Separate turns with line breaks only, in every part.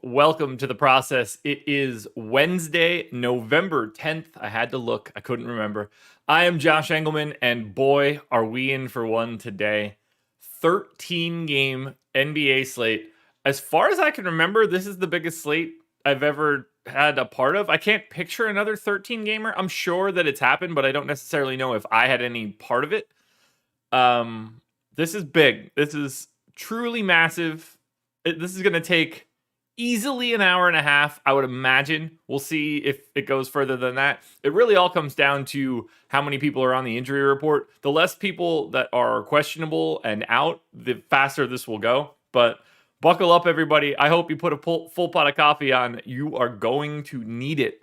Welcome to the process. It is Wednesday, November 10th. I had to look. I couldn't remember. I am Josh Engelman, and boy, are we in for one today. 13-game NBA slate. As far as I can remember, this is the biggest slate I've ever had a part of. I can't picture another 13-gamer. I'm sure that it's happened, but I don't necessarily know if I had any part of it. This is big. This is truly massive. This is going to take easily an hour and a half, I would imagine. We'll see if it goes further than that. It really all comes down to how many people are on the injury report. The less people that are questionable and out, the faster this will go. But buckle up, everybody. I hope you put a full pot of coffee on. You are going to need it.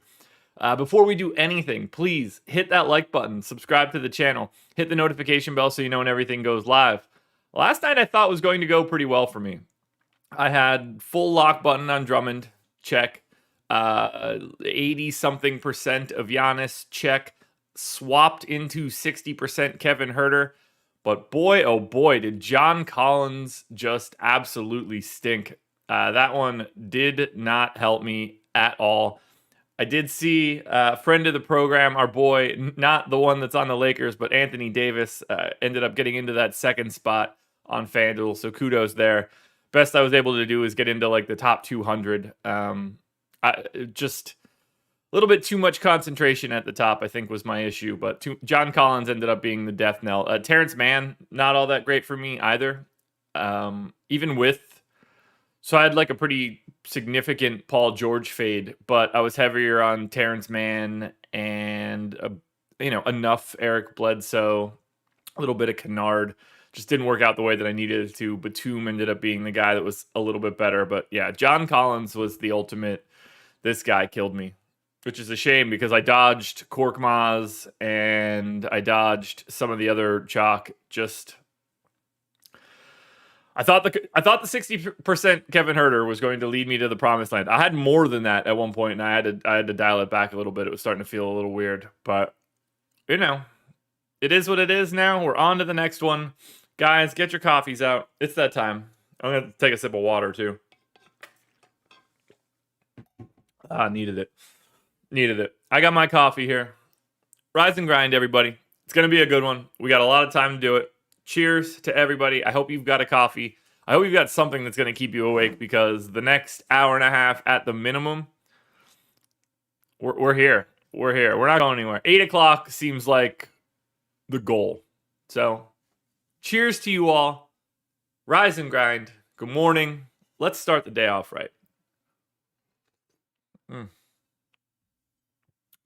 Before we do anything, please hit that like button, subscribe to the channel, hit the notification bell so you know when everything goes live. Last night I thought was going to go pretty well for me. I had full lock button on Drummond, check. 80-something% of Giannis, check. Swapped into 60% Kevin Huerter. But boy, oh boy, did John Collins just absolutely stink. That one did not help me at all. I did see a friend of the program, our boy, not the one that's on the Lakers, but Anthony Davis, ended up getting into that second spot on FanDuel, so kudos there. Best I was able to do is get into like the top 200. Just a little bit too much concentration at the top, I think, was my issue. But John Collins ended up being the death knell. Terrence Mann, not all that great for me either. Even with, so I had like a pretty significant Paul George fade, but I was heavier on Terrence Mann and enough Eric Bledsoe, a little bit of Kennard. Just didn't work out the way that I needed it to. Batum ended up being the guy that was a little bit better. But yeah, John Collins was the ultimate. This guy killed me, which is a shame because I dodged Korkmaz and I dodged some of the other chalk. I thought the 60% Kevin Huerter was going to lead me to the promised land. I had more than that at one point, and I had to dial it back a little bit. It was starting to feel a little weird, but it is what it is now. We're on to the next one. Guys, get your coffees out. It's that time. I'm going to take a sip of water, too. Needed it. I got my coffee here. Rise and grind, everybody. It's going to be a good one. We got a lot of time to do it. Cheers to everybody. I hope you've got a coffee. I hope you've got something that's going to keep you awake because the next hour and a half at the minimum, we're here. We're not going anywhere. 8 o'clock seems like the goal. So, cheers to you all. Rise and grind. Good morning. Let's start the day off right.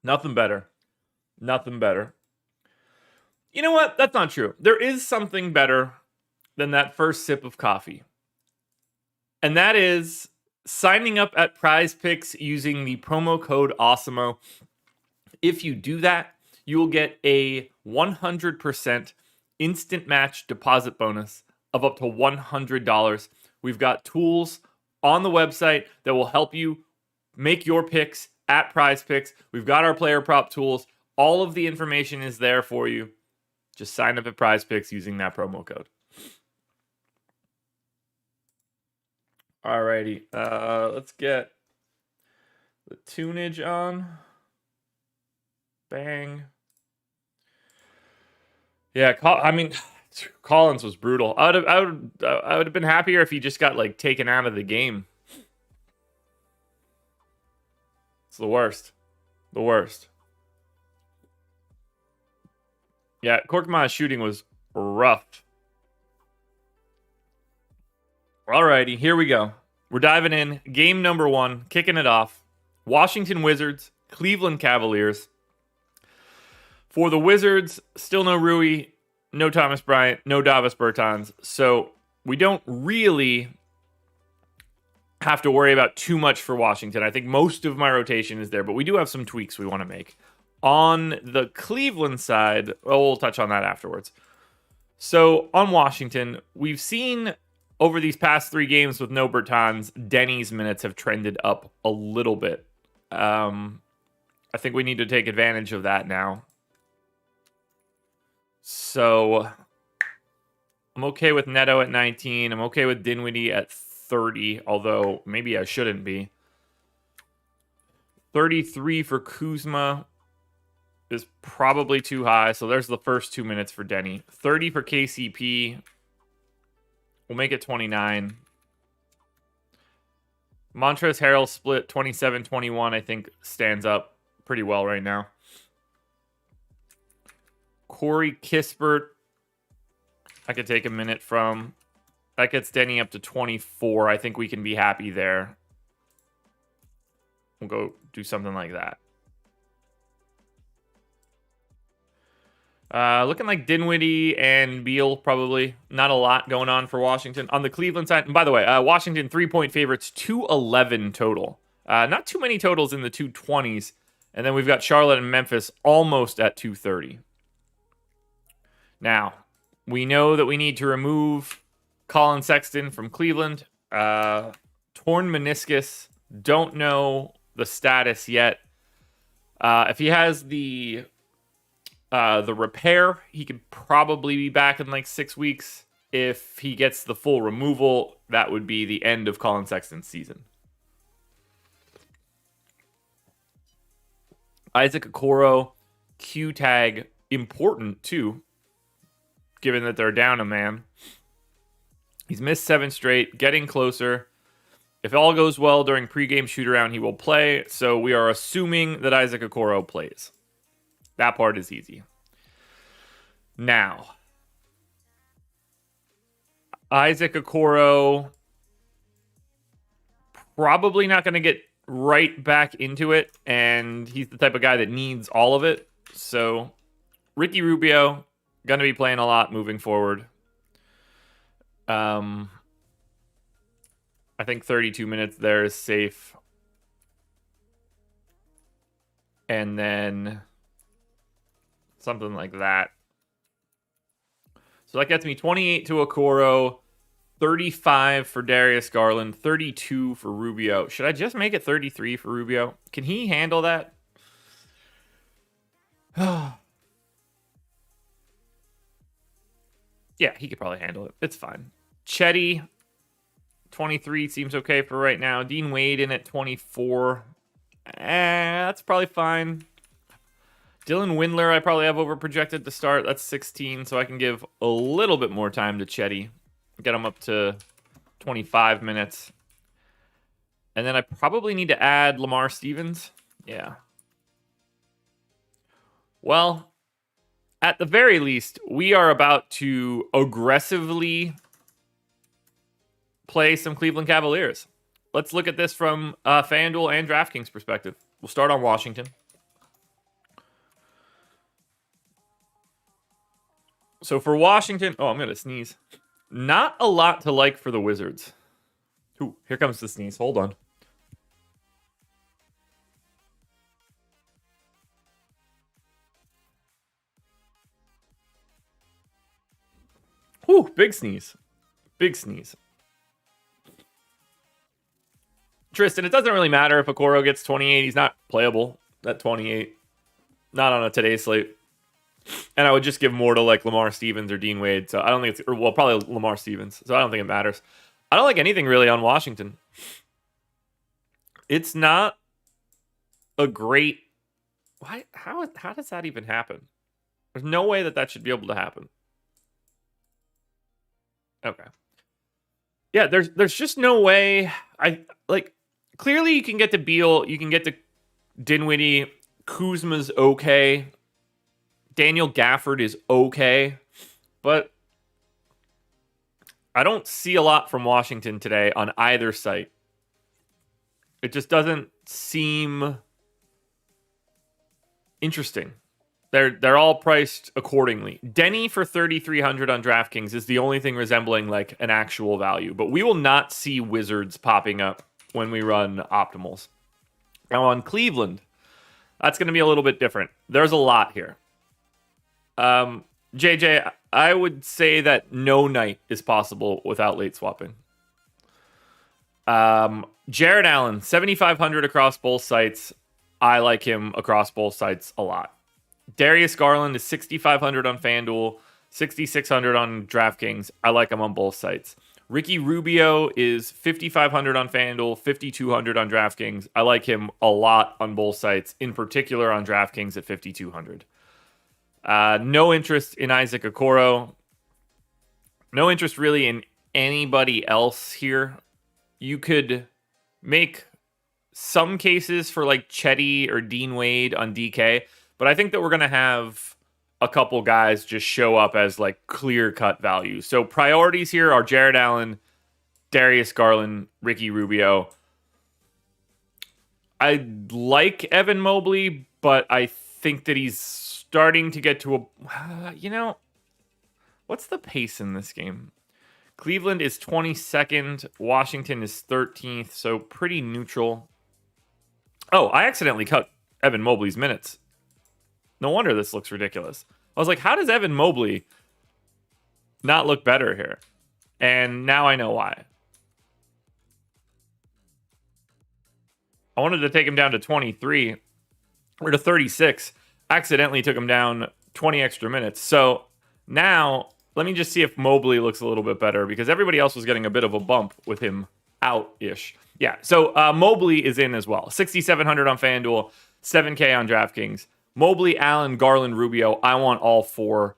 Nothing better. Nothing better. You know what? That's not true. There is something better than that first sip of coffee. And that is signing up at Prize Picks using the promo code Awesemo. If you do that, you will get a 100% instant match deposit bonus of up to $100. We've got tools on the website that will help you make your picks at Prize Picks. We've got our player prop tools. All of the information is there for you. Just sign up at Prize Picks using that promo code. Alrighty, let's get the tunage on. Bang. Yeah, I mean, Collins was brutal. I would have been happier if he just got like taken out of the game. It's the worst. The worst. Yeah, Korkmaz's shooting was rough. Alrighty, here we go. We're diving in. Game number 1, kicking it off. Washington Wizards, Cleveland Cavaliers. For the Wizards, still no Rui, no Thomas Bryant, no Davis Bertans. So we don't really have to worry about too much for Washington. I think most of my rotation is there, but we do have some tweaks we want to make. On the Cleveland side, we'll touch on that afterwards. So on Washington, we've seen over these past 3 games with no Bertans, Denny's minutes have trended up a little bit. I think we need to take advantage of that now. So I'm okay with Neto at 19. I'm okay with Dinwiddie at 30, although maybe I shouldn't be. 33 for Kuzma is probably too high, so there's the first 2 minutes for Denny. 30 for KCP. We'll make it 29. Montrezl Harrell split 27-21, I think stands up pretty well right now. Corey Kispert, I could take a minute from. That gets Denny up to 24. I think we can be happy there. We'll go do something like that. Looking like Dinwiddie and Beal, probably. Not a lot going on for Washington. On the Cleveland side, and by the way, Washington 3-point favorites, 211 total. Not too many totals in the 220s. And then we've got Charlotte and Memphis almost at 230. Now, we know that we need to remove Colin Sexton from Cleveland. Torn meniscus. Don't know the status yet. If he has the repair, he could probably be back in like 6 weeks. If he gets the full removal, that would be the end of Colin Sexton's season. Isaac Okoro, Q tag, important too, given that they're down a man. He's missed 7 straight, getting closer. If all goes well during pregame shoot-around, he will play. So we are assuming that Isaac Okoro plays. That part is easy. Now, Isaac Okoro probably not going to get right back into it, and he's the type of guy that needs all of it. So Ricky Rubio, going to be playing a lot moving forward. I think 32 minutes there is safe. And then something like that. So that gets me 28 to Okoro, 35 for Darius Garland, 32 for Rubio. Should I just make it 33 for Rubio? Can he handle that? Yeah, he could probably handle it. It's fine. Chetty, 23 seems okay for right now. Dean Wade in at 24. That's probably fine. Dylan Windler, I probably have overprojected to start. That's 16, so I can give a little bit more time to Chetty. Get him up to 25 minutes. And then I probably need to add Lamar Stevens. Yeah. Well, At the very least, we are about to aggressively play some Cleveland Cavaliers. Let's look at this from FanDuel and DraftKings perspective. We'll start on Washington. So for Washington, I'm going to sneeze. Not a lot to like for the Wizards. Ooh, here comes the sneeze. Hold on. Ooh, big sneeze. Big sneeze. Tristan, it doesn't really matter if Okoro gets 28. He's not playable at 28. Not on a today's slate. And I would just give more to like Lamar Stevens or Dean Wade. So I don't think probably Lamar Stevens. So I don't think it matters. I don't like anything really on Washington. It's not a great. Why? How does that even happen? There's no way that should be able to happen. Okay. Yeah, there's just no way. Clearly you can get to Beal, you can get to Dinwiddie, Kuzma's okay. Daniel Gafford is okay, but I don't see a lot from Washington today on either site. It just doesn't seem interesting. They're all priced accordingly. Denny for 3,300 on DraftKings is the only thing resembling like an actual value, but we will not see Wizards popping up when we run optimals. Now on Cleveland, that's going to be a little bit different. There's a lot here. JJ, I would say that no night is possible without late swapping. Jared Allen, 7,500 across both sites. I like him across both sites a lot. Darius Garland is 6,500 on FanDuel, 6,600 on DraftKings. I like him on both sites. Ricky Rubio is 5,500 on FanDuel, 5,200 on DraftKings. I like him a lot on both sites, in particular on DraftKings at 5,200. No interest in Isaac Okoro. No interest really in anybody else here. You could make some cases for like Chetty or Dean Wade on DK, but I think that we're going to have a couple guys just show up as like clear-cut value. So priorities here are Jared Allen, Darius Garland, Ricky Rubio. I like Evan Mobley, but I think that he's starting to get to a... what's the pace in this game? Cleveland is 22nd. Washington is 13th, so pretty neutral. Oh, I accidentally cut Evan Mobley's minutes. No wonder this looks ridiculous. I was like, how does Evan Mobley not look better here? And now I know why. I wanted to take him down to 23 or to 36. Accidentally took him down 20 extra minutes. So now let me just see if Mobley looks a little bit better because everybody else was getting a bit of a bump with him out-ish. Yeah, so Mobley is in as well. 6,700 on FanDuel, 7K on DraftKings. Mobley, Allen, Garland, Rubio. I want all four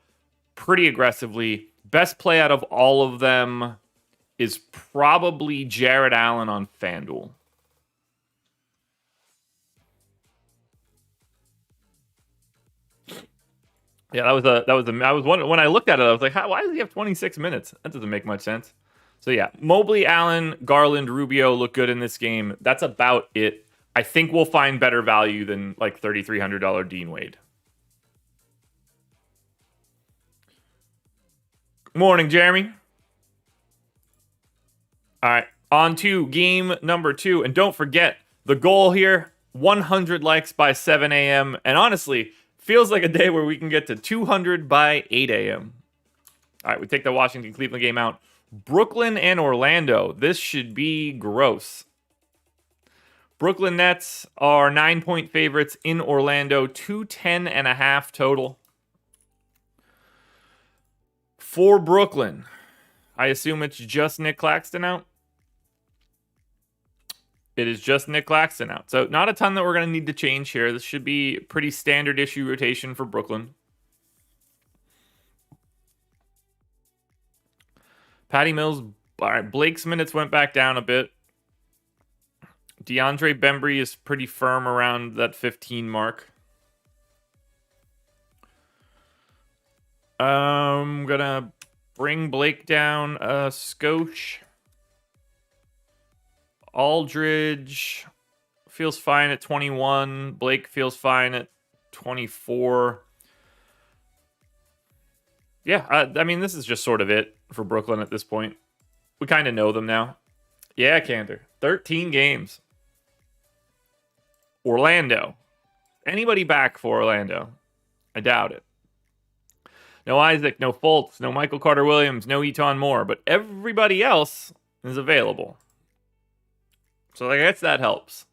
pretty aggressively. Best play out of all of them is probably Jared Allen on FanDuel. Yeah, I was wondering when I looked at it, I was like, why does he have 26 minutes? That doesn't make much sense. So yeah, Mobley, Allen, Garland, Rubio look good in this game. That's about it. I think we'll find better value than like $3,300 Dean Wade. Morning, Jeremy. All right, on to game number 2. And don't forget, the goal here, 100 likes by 7 a.m. And honestly, feels like a day where we can get to 200 by 8 a.m. All right, we take the Washington-Cleveland game out. Brooklyn and Orlando. This should be gross. Brooklyn Nets are 9-point favorites in Orlando, 210.5 total. For Brooklyn, I assume it's just Nick Claxton out. It is just Nick Claxton out. So not a ton that we're going to need to change here. This should be pretty standard issue rotation for Brooklyn. Patty Mills. All right, Blake's minutes went back down a bit. DeAndre Bembry is pretty firm around that 15 mark. I'm gonna bring Blake down a skosh. Aldridge feels fine at 21. Blake feels fine at 24. Yeah, I mean, this is just sort of it for Brooklyn at this point. We kind of know them now. Yeah, Cantor. 13 games. Orlando. Anybody back for Orlando? I doubt it. No Isaac, no Fultz, no Michael Carter-Williams, no Eton Moore, but everybody else is available. So I guess that helps.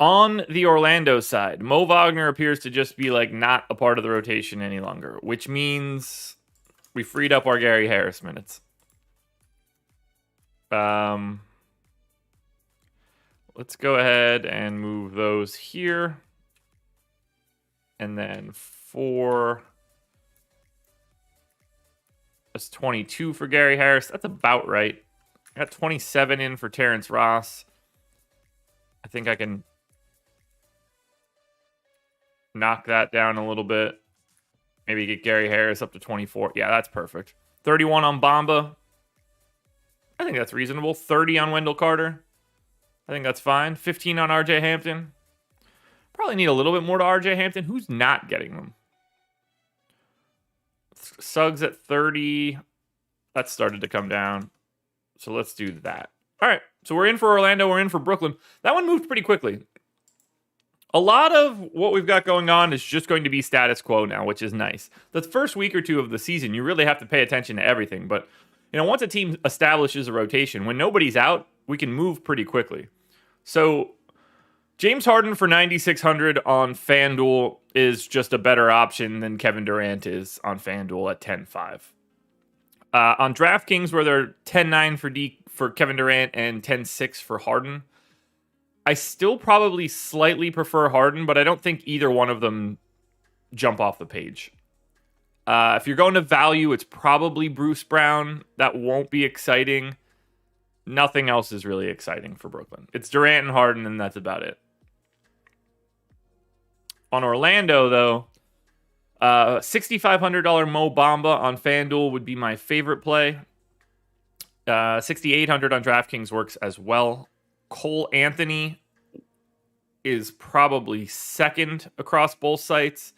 On the Orlando side, Mo Wagner appears to just be like not a part of the rotation any longer, which means we freed up our Gary Harris minutes. Let's go ahead and move those here. And then that's 22 for Gary Harris. That's about right. I got 27 in for Terrence Ross. I think I can knock that down a little bit. Maybe get Gary Harris up to 24. Yeah, that's perfect. 31 on Bamba. I think that's reasonable. 30 on Wendell Carter. I think that's fine. 15 on RJ Hampton. Probably need a little bit more to RJ Hampton. Who's not getting them? Suggs at 30. That started to come down. So let's do that. All right. So we're in for Orlando. We're in for Brooklyn. That one moved pretty quickly. A lot of what we've got going on is just going to be status quo now, which is nice. The first week or two of the season, you really have to pay attention to everything. But, once a team establishes a rotation, when nobody's out, we can move pretty quickly. So James Harden for 9,600 on FanDuel is just a better option than Kevin Durant is on FanDuel at 10.5. On DraftKings, where they're 10.9 for Kevin Durant and 10.6 for Harden, I still probably slightly prefer Harden, but I don't think either one of them jump off the page. If you're going to value, it's probably Bruce Brown. That won't be exciting. Nothing else is really exciting for Brooklyn. It's Durant and Harden, and that's about it. On Orlando, though, $6,500 Mo Bamba on FanDuel would be my favorite play. 6,800 on DraftKings works as well. Cole Anthony is probably second across both sites.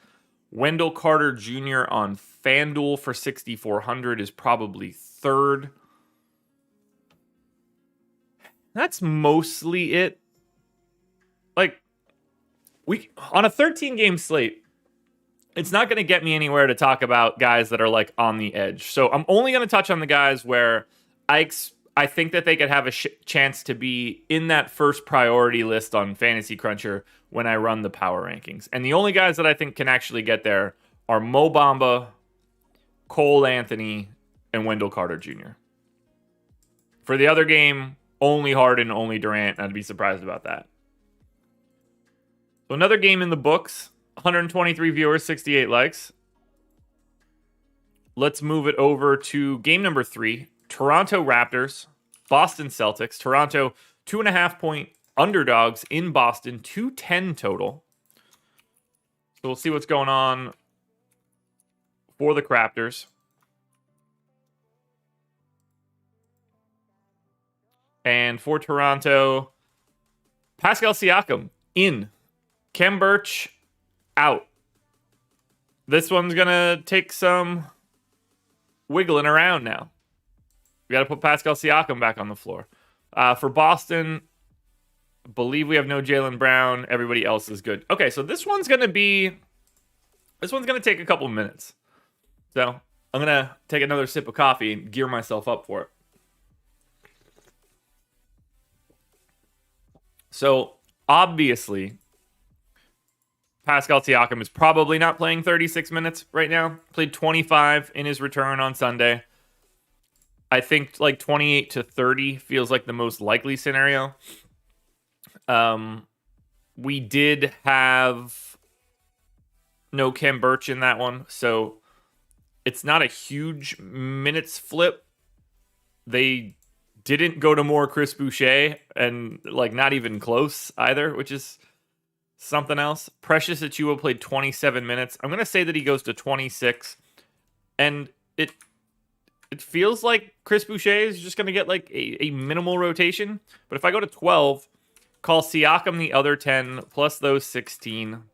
Wendell Carter Jr. on FanDuel for 6,400 is probably third. That's mostly it. Like, on a 13-game slate, it's not going to get me anywhere to talk about guys that are like on the edge. So I'm only going to touch on the guys where I think that they could have a chance to be in that first priority list on Fantasy Cruncher when I run the power rankings. And the only guys that I think can actually get there are Mo Bamba, Cole Anthony, and Wendell Carter Jr. For the other game, only Harden, only Durant. I'd be surprised about that. So another game in the books, 123 viewers, 68 likes. Let's move it over to game number 3. Toronto Raptors, Boston Celtics. Toronto, 2.5-point underdogs in Boston, 210 total. So we'll see what's going on for the Raptors. And for Toronto, Pascal Siakam in. Kem Birch out. This one's going to take some wiggling around now. We got to put Pascal Siakam back on the floor. For Boston, I believe we have no Jaylen Brown. Everybody else is good. Okay, so this one's going to take a couple minutes. So I'm going to take another sip of coffee and gear myself up for it. So obviously, Pascal Siakam is probably not playing 36 minutes right now. Played 25 in his return on Sunday. I think like 28 to 30 feels like the most likely scenario. We did have no Kem Birch in that one, so it's not a huge minutes flip. They didn't go to more Chris Boucher, and like not even close either, which is something else. Precious Achiuwa played 27 minutes. I'm going to say that he goes to 26. And it feels like Chris Boucher is just going to get like a minimal rotation. But if I go to 12, call Siakam the other 10 plus those 16.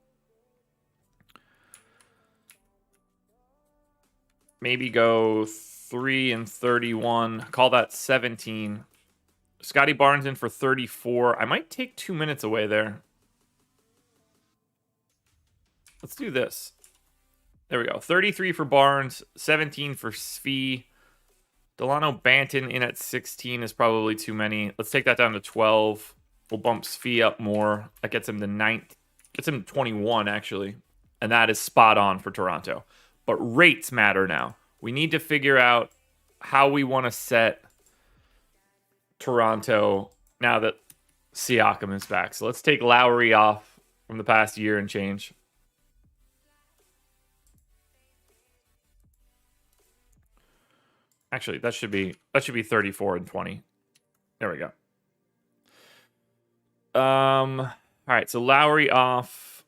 Maybe go 3 and 31. Call that 17. Scotty Barnes in for 34. I might take 2 minutes away there. Let's do this. There we go. 33 for Barnes, 17 for Svi. Delano Banton in at 16 is probably too many. Let's take that down to 12. We'll bump Svi up more. That gets him to 9. Gets him to 21, actually. And that is spot on for Toronto. But rates matter now. We need to figure out how we want to set Toronto now that Siakam is back. So let's take Lowry off from the past year and change. Actually, that should be 34 and 20. There we go. All right, so Lowry off.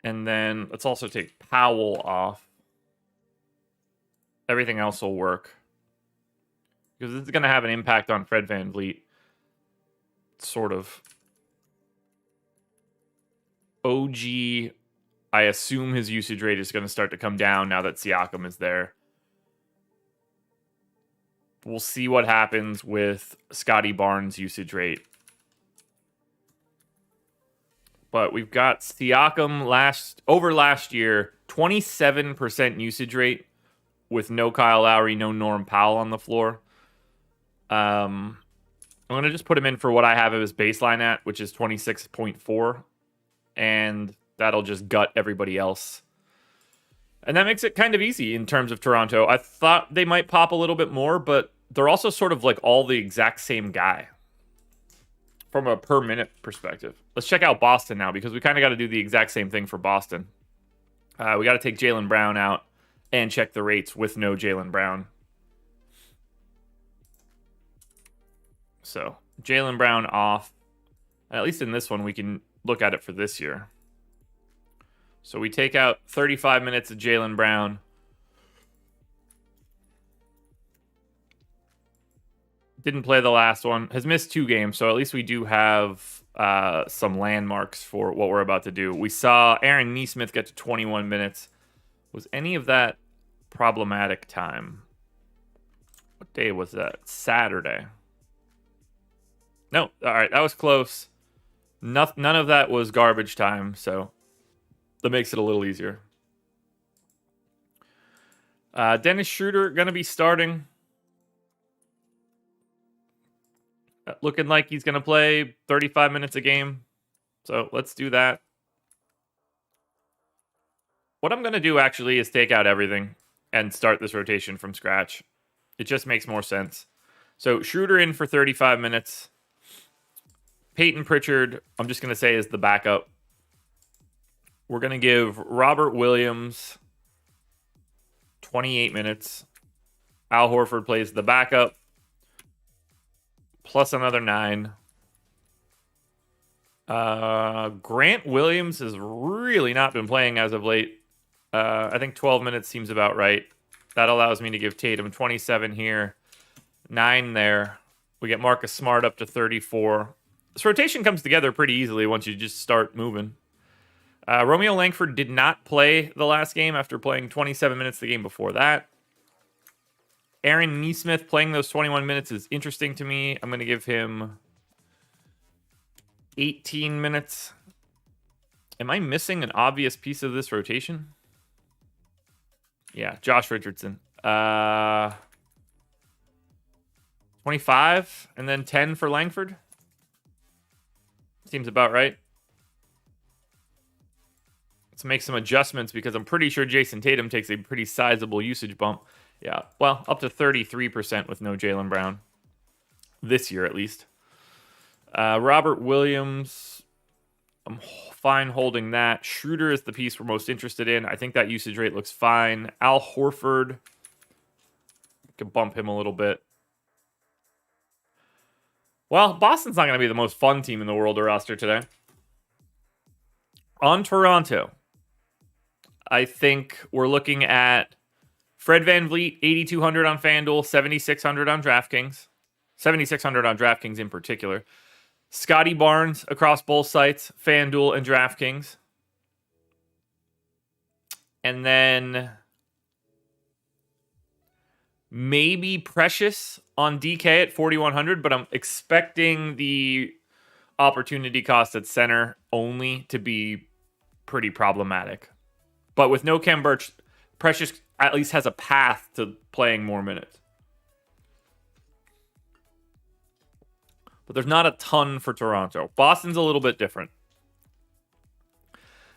And then let's also take Powell off. Everything else will work. Because this is going to have an impact on Fred VanVleet. Sort of. OG, I assume his usage rate is going to start to come down now that Siakam is there. We'll see what happens with Scotty Barnes' usage rate. But we've got Siakam last year, 27% usage rate with no Kyle Lowry, no Norm Powell on the floor. I'm going to just put him in for what I have his baseline at, which is 26.4. And that'll just gut everybody else. And that makes it kind of easy in terms of Toronto. I thought they might pop a little bit more, but they're also sort of like all the exact same guy from a per minute perspective. Let's check out Boston now because we kind of got to do the exact same thing for Boston. We got to take Jaylen Brown out and check the rates with no Jaylen Brown. So Jaylen Brown off. At least in this one, we can look at it for this year. So we take out 35 minutes of Jaylen Brown. Didn't play the last one. Has missed 2 games, so at least we do have some landmarks for what we're about to do. We saw Aaron Nesmith get to 21 minutes. Was any of that problematic time? What day was that? Saturday. No, all right, that was close. None of that was garbage time, so that makes it a little easier. Dennis Schroeder going to be starting. Looking like he's going to play 35 minutes a game. So let's do that. What I'm going to do actually is take out everything and start this rotation from scratch. It just makes more sense. So Schroeder in for 35 minutes. Peyton Pritchard, I'm just going to say, is the backup. We're going to give Robert Williams 28 minutes. Al Horford plays the backup. Plus another 9. Grant Williams has really not been playing as of late. I think 12 minutes seems about right. That allows me to give Tatum 27 here. 9 there. We get Marcus Smart up to 34. This rotation comes together pretty easily once you just start moving. Romeo Langford did not play the last game after playing 27 minutes the game before that. Aaron Nesmith playing those 21 minutes is interesting to me. I'm going to give him 18 minutes. Am I missing an obvious piece of this rotation? Yeah, Josh Richardson. 25 and then 10 for Langford. Seems about right. Let's make some adjustments because I'm pretty sure Jason Tatum takes a pretty sizable usage bump. Yeah, well, up to 33% with no Jaylen Brown. This year, at least. Robert Williams, I'm fine holding that. Schroeder is the piece we're most interested in. I think that usage rate looks fine. Al Horford, can bump him a little bit. Well, Boston's not going to be the most fun team in the world to roster today. On Toronto, I think we're looking at Fred VanVleet, 8,200 on FanDuel, 7,600 on DraftKings. 7,600 on DraftKings in particular. Scotty Barnes across both sites, FanDuel and DraftKings. And then maybe Precious on DK at 4,100, but I'm expecting the opportunity cost at center only to be pretty problematic. But with no Khem Birch, Precious at least has a path to playing more minutes. But there's not a ton for Toronto. Boston's a little bit different.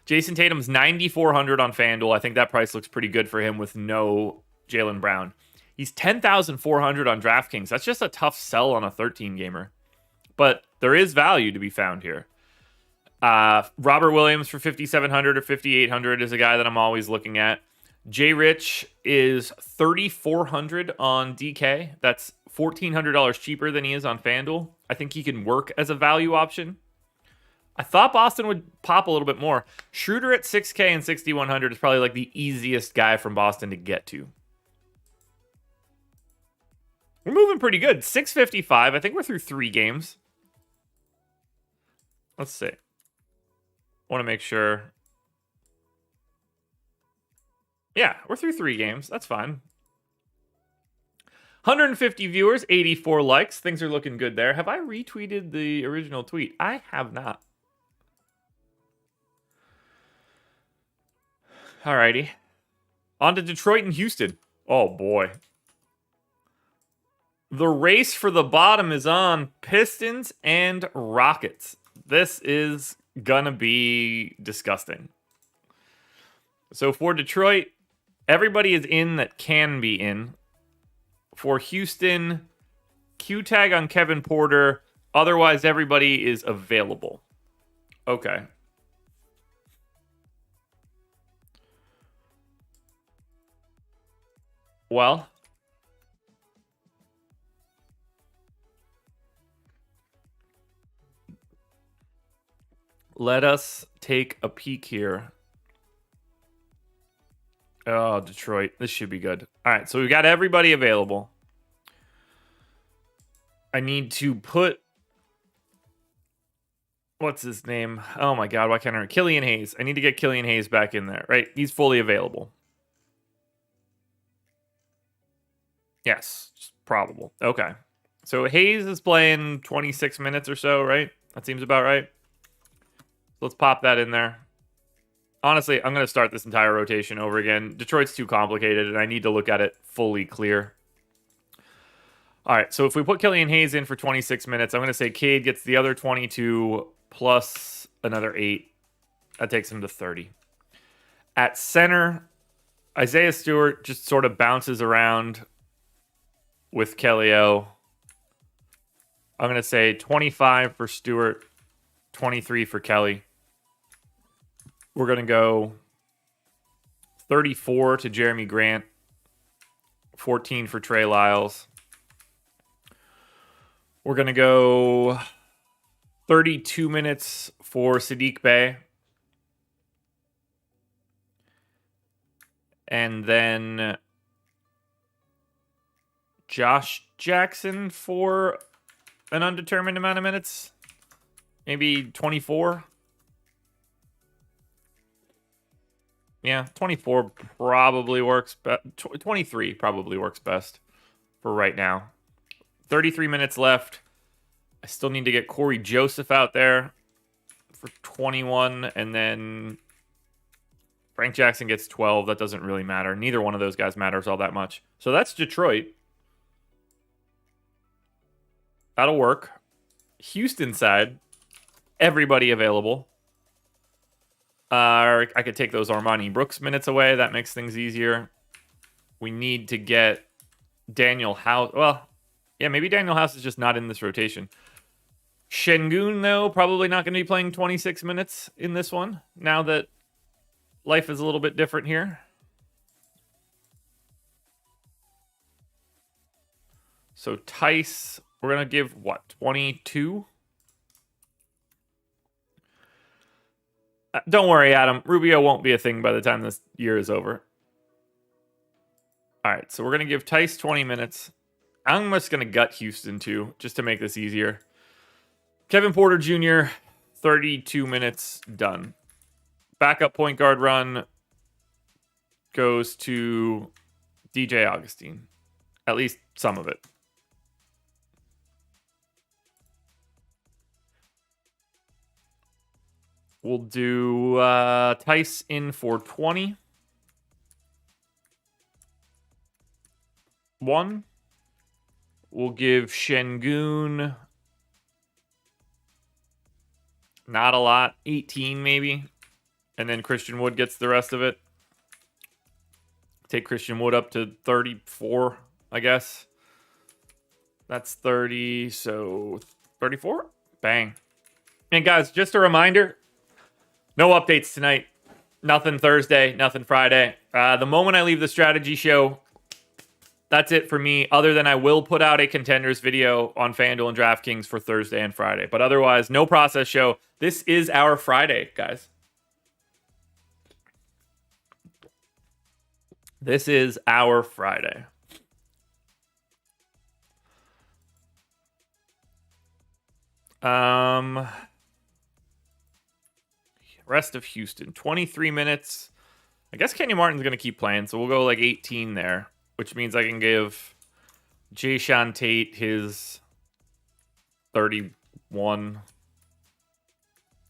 Jason Tatum's 9,400 on FanDuel. I think that price looks pretty good for him with no Jaylen Brown. He's 10,400 on DraftKings. That's just a tough sell on a 13-gamer. But there is value to be found here. Robert Williams for 5,700 or 5,800 is a guy that I'm always looking at. Jay Rich is 3,400 on DK. That's $1,400 cheaper than he is on FanDuel. I think he can work as a value option. I thought Boston would pop a little bit more. Schroeder at 6K and 6,100 is probably like the easiest guy from Boston to get to. We're moving pretty good. 655. I think we're through 3 games. Let's see. Want to make sure. Yeah, we're through 3 games. That's fine. 150 viewers, 84 likes. Things are looking good there. Have I retweeted the original tweet? I have not. Alrighty. On to Detroit and Houston. Oh, boy. The race for the bottom is on. Pistons and Rockets. This is gonna be disgusting. So for Detroit, everybody is in that can be in. For Houston, Q-tag on Kevin Porter. Otherwise, everybody is available. Okay. Well, let us take a peek here. Oh, Detroit. This should be good. All right, so we've got everybody available. I need to put... What's his name? Oh my god, why can't I remember? Killian Hayes. I need to get Killian Hayes back in there, right? He's fully available. Yes, just probable. Okay. So Hayes is playing 26 minutes or so, right? That seems about right. Let's pop that in there. Honestly, I'm going to start this entire rotation over again. Detroit's too complicated, and I need to look at it fully clear. All right, so if we put Killian Hayes in for 26 minutes, I'm going to say Cade gets the other 22 plus another 8. That takes him to 30. At center, Isaiah Stewart just sort of bounces around with Kelly O. I'm going to say 25 for Stewart, 23 for Kelly. We're going to go 34 to Jeremy Grant, 14 for Trey Lyles. We're going to go 32 minutes for Sadiq Bey. And then Josh Jackson for an undetermined amount of minutes. Maybe 24. Yeah, 24 probably works. 23 probably works best for right now. 33 minutes left. I still need to get Corey Joseph out there for 21, and then Frank Jackson gets 12. That doesn't really matter. Neither one of those guys matters all that much. So that's Detroit. That'll work. Houston side, everybody available. I could take those Armani Brooks minutes away. That makes things easier. We need to get Daniel House. Well, yeah, maybe Daniel House is just not in this rotation. Şengün, though, probably not going to be playing 26 minutes in this one, now that life is a little bit different here. So Tice, we're going to give, what, 22? Don't worry, Adam. Rubio won't be a thing by the time this year is over. All right, so we're going to give Tice 20 minutes. I'm just going to gut Houston too, just to make this easier. Kevin Porter Jr., 32 minutes, done. Backup point guard run goes to DJ Augustine. At least some of it. We'll do Tice in for 20. 1. We'll give Şengün not a lot, 18 maybe. And then Christian Wood gets the rest of it. Take Christian Wood up to 34, I guess. That's 30, so 34? Bang. And guys, just a reminder, no updates tonight. Nothing Thursday, nothing Friday. The moment I leave the strategy show, that's it for me, other than I will put out a contenders video on FanDuel and DraftKings for Thursday and Friday. But otherwise, no process show. This is our Friday, guys. This is our Friday. Rest of Houston, 23 minutes. I guess Kenny Martin's going to keep playing, so we'll go like 18 there, which means I can give Jayshawn Tate his 31.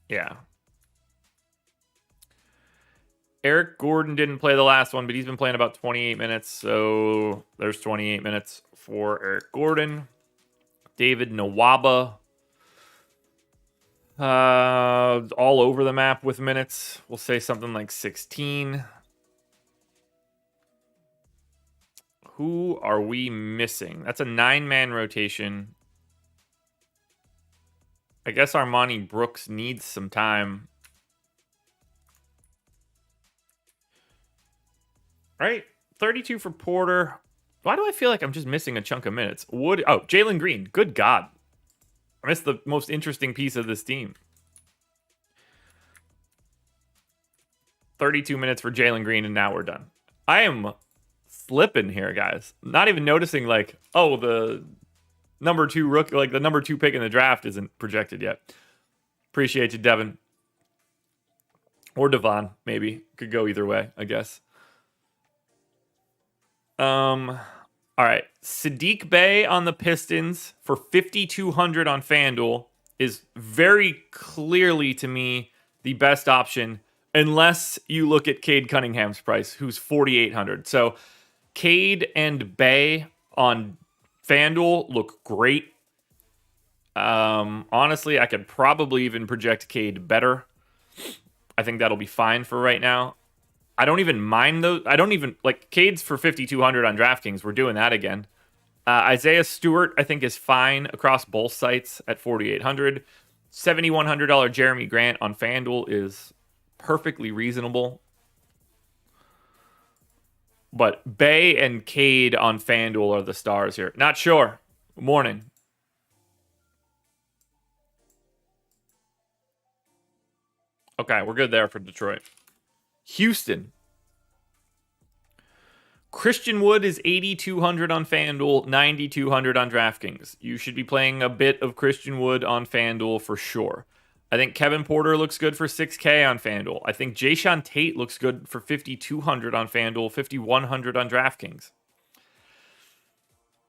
Yeah. Eric Gordon didn't play the last one, but he's been playing about 28 minutes, so there's 28 minutes for Eric Gordon. David Nwaba. All over the map with minutes. We'll say something like 16. Who are we missing? That's a 9-man rotation. I guess Armani Brooks needs some time. Right? 32 for Porter. Why do I feel like I'm just missing a chunk of minutes? Wood. Oh, Jalen Green. Good God. I missed the most interesting piece of this team. 32 minutes for Jalen Green, and now we're done. I am slipping here, guys. Not even noticing, like, oh, the number 2 rookie, like the number 2 pick in the draft isn't projected yet. Appreciate you, Devin. Or Devon, maybe. Could go either way, I guess. All right, Sadiq Bey on the Pistons for 5,200 on FanDuel is very clearly, to me, the best option, unless you look at Cade Cunningham's price, who's 4,800. So Cade and Bey on FanDuel look great. Honestly, I could probably even project Cade better. I think that'll be fine for right now. I don't even mind those. I don't even like Cade's for 5,200 on DraftKings. We're doing that again. Isaiah Stewart, I think, is fine across both sites at 4,800. $7,100 Jeremy Grant on FanDuel is perfectly reasonable. But Bey and Cade on FanDuel are the stars here. Not sure. Morning. Okay, we're good there for Detroit. Houston. Christian Wood is 8,200 on FanDuel, 9,200 on DraftKings. You should be playing a bit of Christian Wood on FanDuel for sure. I think Kevin Porter looks good for 6K on FanDuel. I think Jayshawn Tate looks good for 5,200 on FanDuel, 5,100 on DraftKings.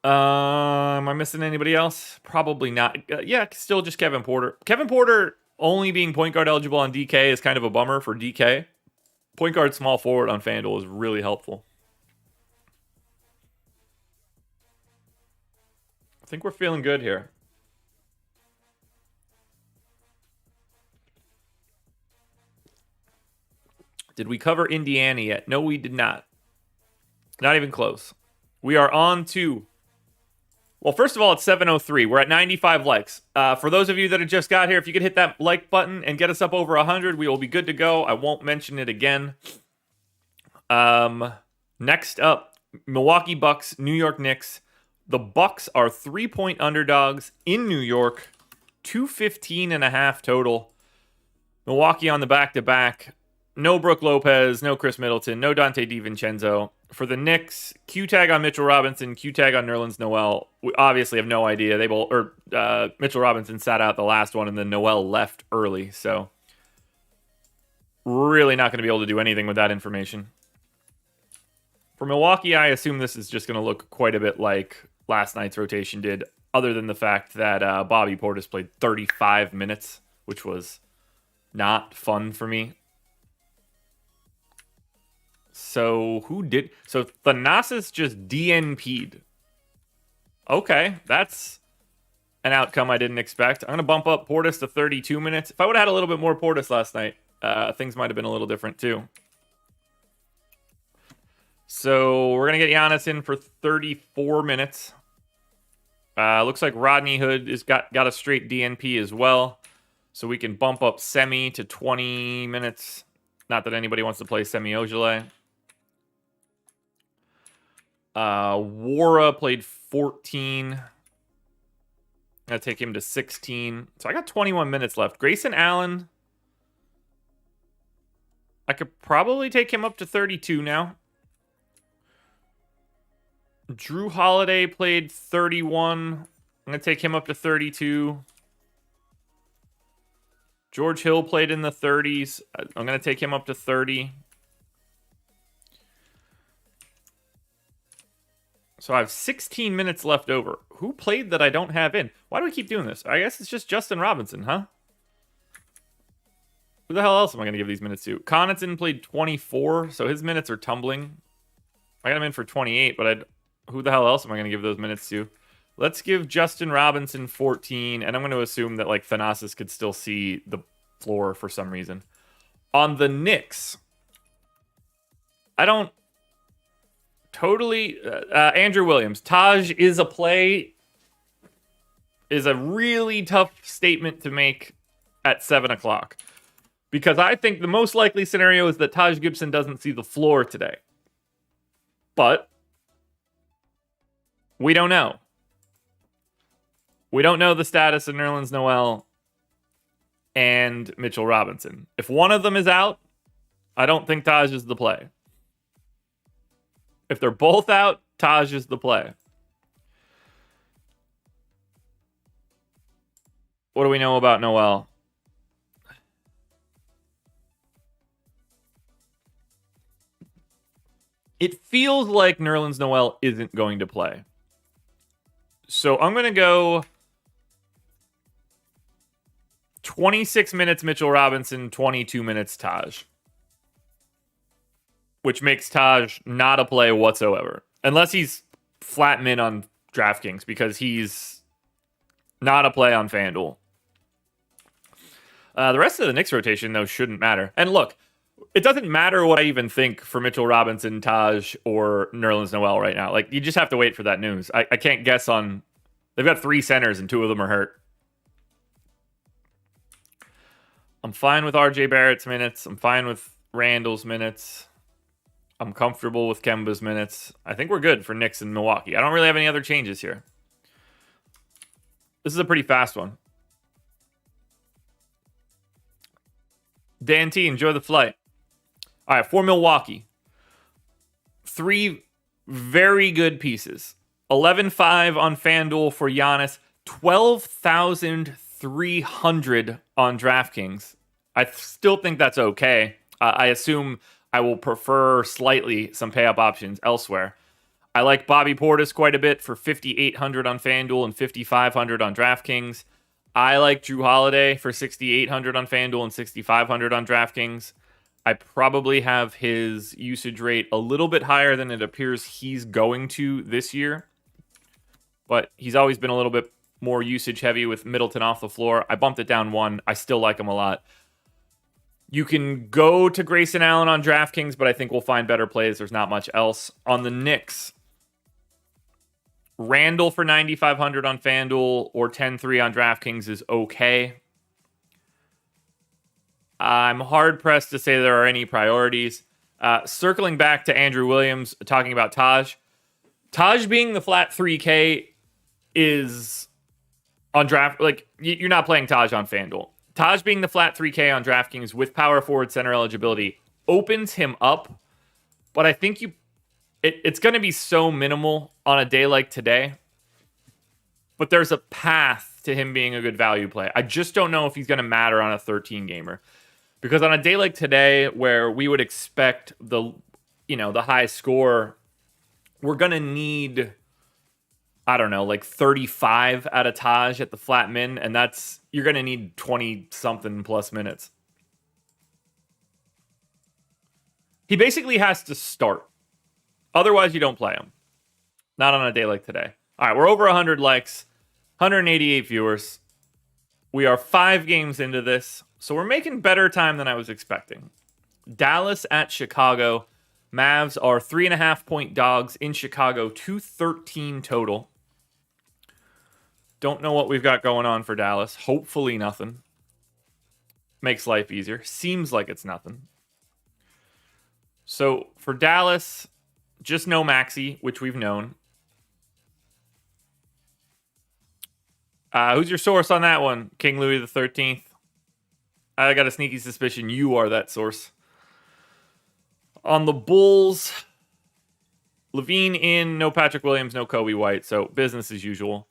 Am I missing anybody else? Probably not. Yeah, still just Kevin Porter. Kevin Porter only being point guard eligible on DK is kind of a bummer for DK. Point guard small forward on FanDuel is really helpful. I think we're feeling good here. Did we cover Indiana yet? No, we did not. Not even close. We are on to... Well, first of all, it's 7:03. We're at 95 likes. For those of you that have just got here, if you could hit that like button and get us up over 100, we will be good to go. I won't mention it again. Next up, Milwaukee Bucks, New York Knicks. The Bucks are 3-point underdogs in New York. 215.5 total. Milwaukee on the back-to-back. No Brook Lopez, no Chris Middleton, no Dante DiVincenzo. For the Knicks, Q tag on Mitchell Robinson, Q tag on Nerlens Noel. We obviously have no idea. Mitchell Robinson sat out the last one, and then Noel left early. So really not going to be able to do anything with that information. For Milwaukee, I assume this is just going to look quite a bit like last night's rotation did, other than the fact that Bobby Portis played 35 minutes, which was not fun for me. So who did? So Thanasis just DNP'd. Okay, that's an outcome I didn't expect. I'm going to bump up Portis to 32 minutes. If I would have had a little bit more Portis last night, things might have been a little different too. So we're going to get Giannis in for 34 minutes. Looks like Rodney Hood has got a straight DNP as well. So we can bump up Semi to 20 minutes. Not that anybody wants to play Semi Ojeleye. Wara played 14. I'm going to take him to 16. So I got 21 minutes left. Grayson Allen, I could probably take him up to 32 now. Drew Holiday played 31. I'm going to take him up to 32. George Hill played in the 30s. I'm going to take him up to 30. So I have 16 minutes left over. Who played that I don't have in? Why do we keep doing this? I guess it's just Justin Robinson, huh? Who the hell else am I going to give these minutes to? Connaughton played 24, so his minutes are tumbling. I got him in for 28, but who the hell else am I going to give those minutes to? Let's give Justin Robinson 14, and I'm going to assume that like Thanasis could still see the floor for some reason. On the Knicks, I don't totally... Andrew Williams. Taj is a play. Is a really tough statement to make at 7 o'clock. Because I think the most likely scenario is that Taj Gibson doesn't see the floor today. But we don't know. We don't know the status of Nerlens Noel and Mitchell Robinson. If one of them is out, I don't think Taj is the play. If they're both out, Taj is the play. What do we know about Noel? It feels like Nerlens Noel isn't going to play. So I'm going to go 26 minutes Mitchell Robinson, 22 minutes Taj. Which makes Taj not a play whatsoever. Unless he's flat min on DraftKings, because he's not a play on FanDuel. The rest of the Knicks rotation, though, shouldn't matter. And look, it doesn't matter what I even think for Mitchell Robinson, Taj, or Nerlens Noel right now. Like, you just have to wait for that news. I can't guess on... They've got 3 centers and 2 of them are hurt. I'm fine with RJ Barrett's minutes. I'm fine with Randall's minutes. I'm comfortable with Kemba's minutes. I think we're good for Knicks and Milwaukee. I don't really have any other changes here. This is a pretty fast one. Dan T, enjoy the flight. All right, for Milwaukee. 3 very good pieces. 11.5 on FanDuel for Giannis. 12,300 on DraftKings. I still think that's okay. I assume I will prefer slightly some pay-up options elsewhere. I like Bobby Portis quite a bit for 5,800 on FanDuel and 5,500 on DraftKings. I like Drew Holiday for 6,800 on FanDuel and 6,500 on DraftKings. I probably have his usage rate a little bit higher than it appears he's going to this year. But he's always been a little bit more usage heavy with Middleton off the floor. I bumped it down 1. I still like him a lot. You can go to Grayson Allen on DraftKings, but I think we'll find better plays. There's not much else. On the Knicks, Randall for 9,500 on FanDuel or 10-3 on DraftKings is okay. I'm hard-pressed to say there are any priorities. Circling back to Andrew Williams, talking about Taj. Taj being the flat 3K is on draft... Like, you're not playing Taj on FanDuel. Taj being the flat 3K on DraftKings with power forward center eligibility opens him up, but I think it's going to be so minimal on a day like today. But there's a path to him being a good value play. I just don't know if he's going to matter on a 13-gamer. Because on a day like today, where we would expect the high score, we're going to need, I don't know, like 35 out of Taj at the flat min, and you're going to need 20-something plus minutes. He basically has to start. Otherwise, you don't play him. Not on a day like today. All right, we're over 100 likes, 188 viewers. We are 5 games into this, so we're making better time than I was expecting. Dallas at Chicago. Mavs are 3.5-point dogs in Chicago, 213 total. Don't know what we've got going on for Dallas. Hopefully nothing. Makes life easier. Seems like it's nothing. So for Dallas, just no Maxey, which we've known. Who's your source on that one, King Louis XIII? I got a sneaky suspicion you are that source. On the Bulls, Levine in, no Patrick Williams, no Kobe White, so business as usual.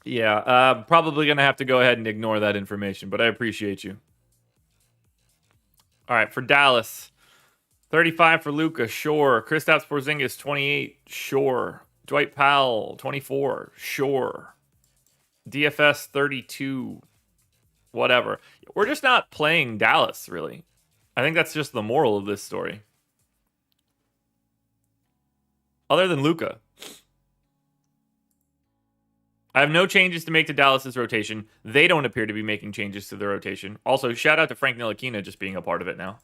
Yeah, probably going to have to go ahead and ignore that information, but I appreciate you. All right, for Dallas, 35 for Luka, sure. Kristaps Porzingis, 28, sure. Dwight Powell, 24, sure. DFS, 32, whatever. We're just not playing Dallas, really. I think that's just the moral of this story. Other than Luka. I have no changes to make to Dallas's rotation. They don't appear to be making changes to the rotation. Also, shout out to Frank Ntilikina just being a part of it now.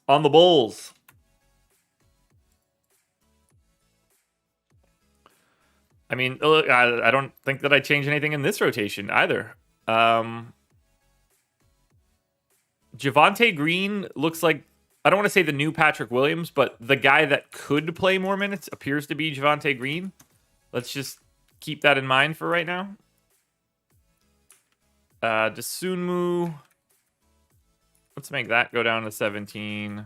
On the Bulls. I mean, I don't think that I changed anything in this rotation either. Javonte Green looks like, I don't want to say the new Patrick Williams, but the guy that could play more minutes appears to be Javonte Green. Let's just keep that in mind for right now. Dosunmu. Let's make that go down to 17.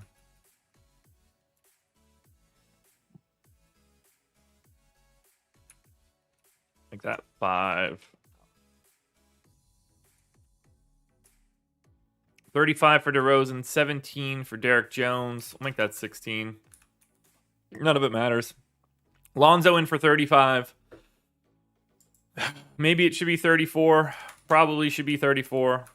Make that 5. 35 for DeRozan, 17 for Derek Jones. I'll make that 16. None of it matters. Lonzo in for 35. Maybe it should be 34. Probably should be 34.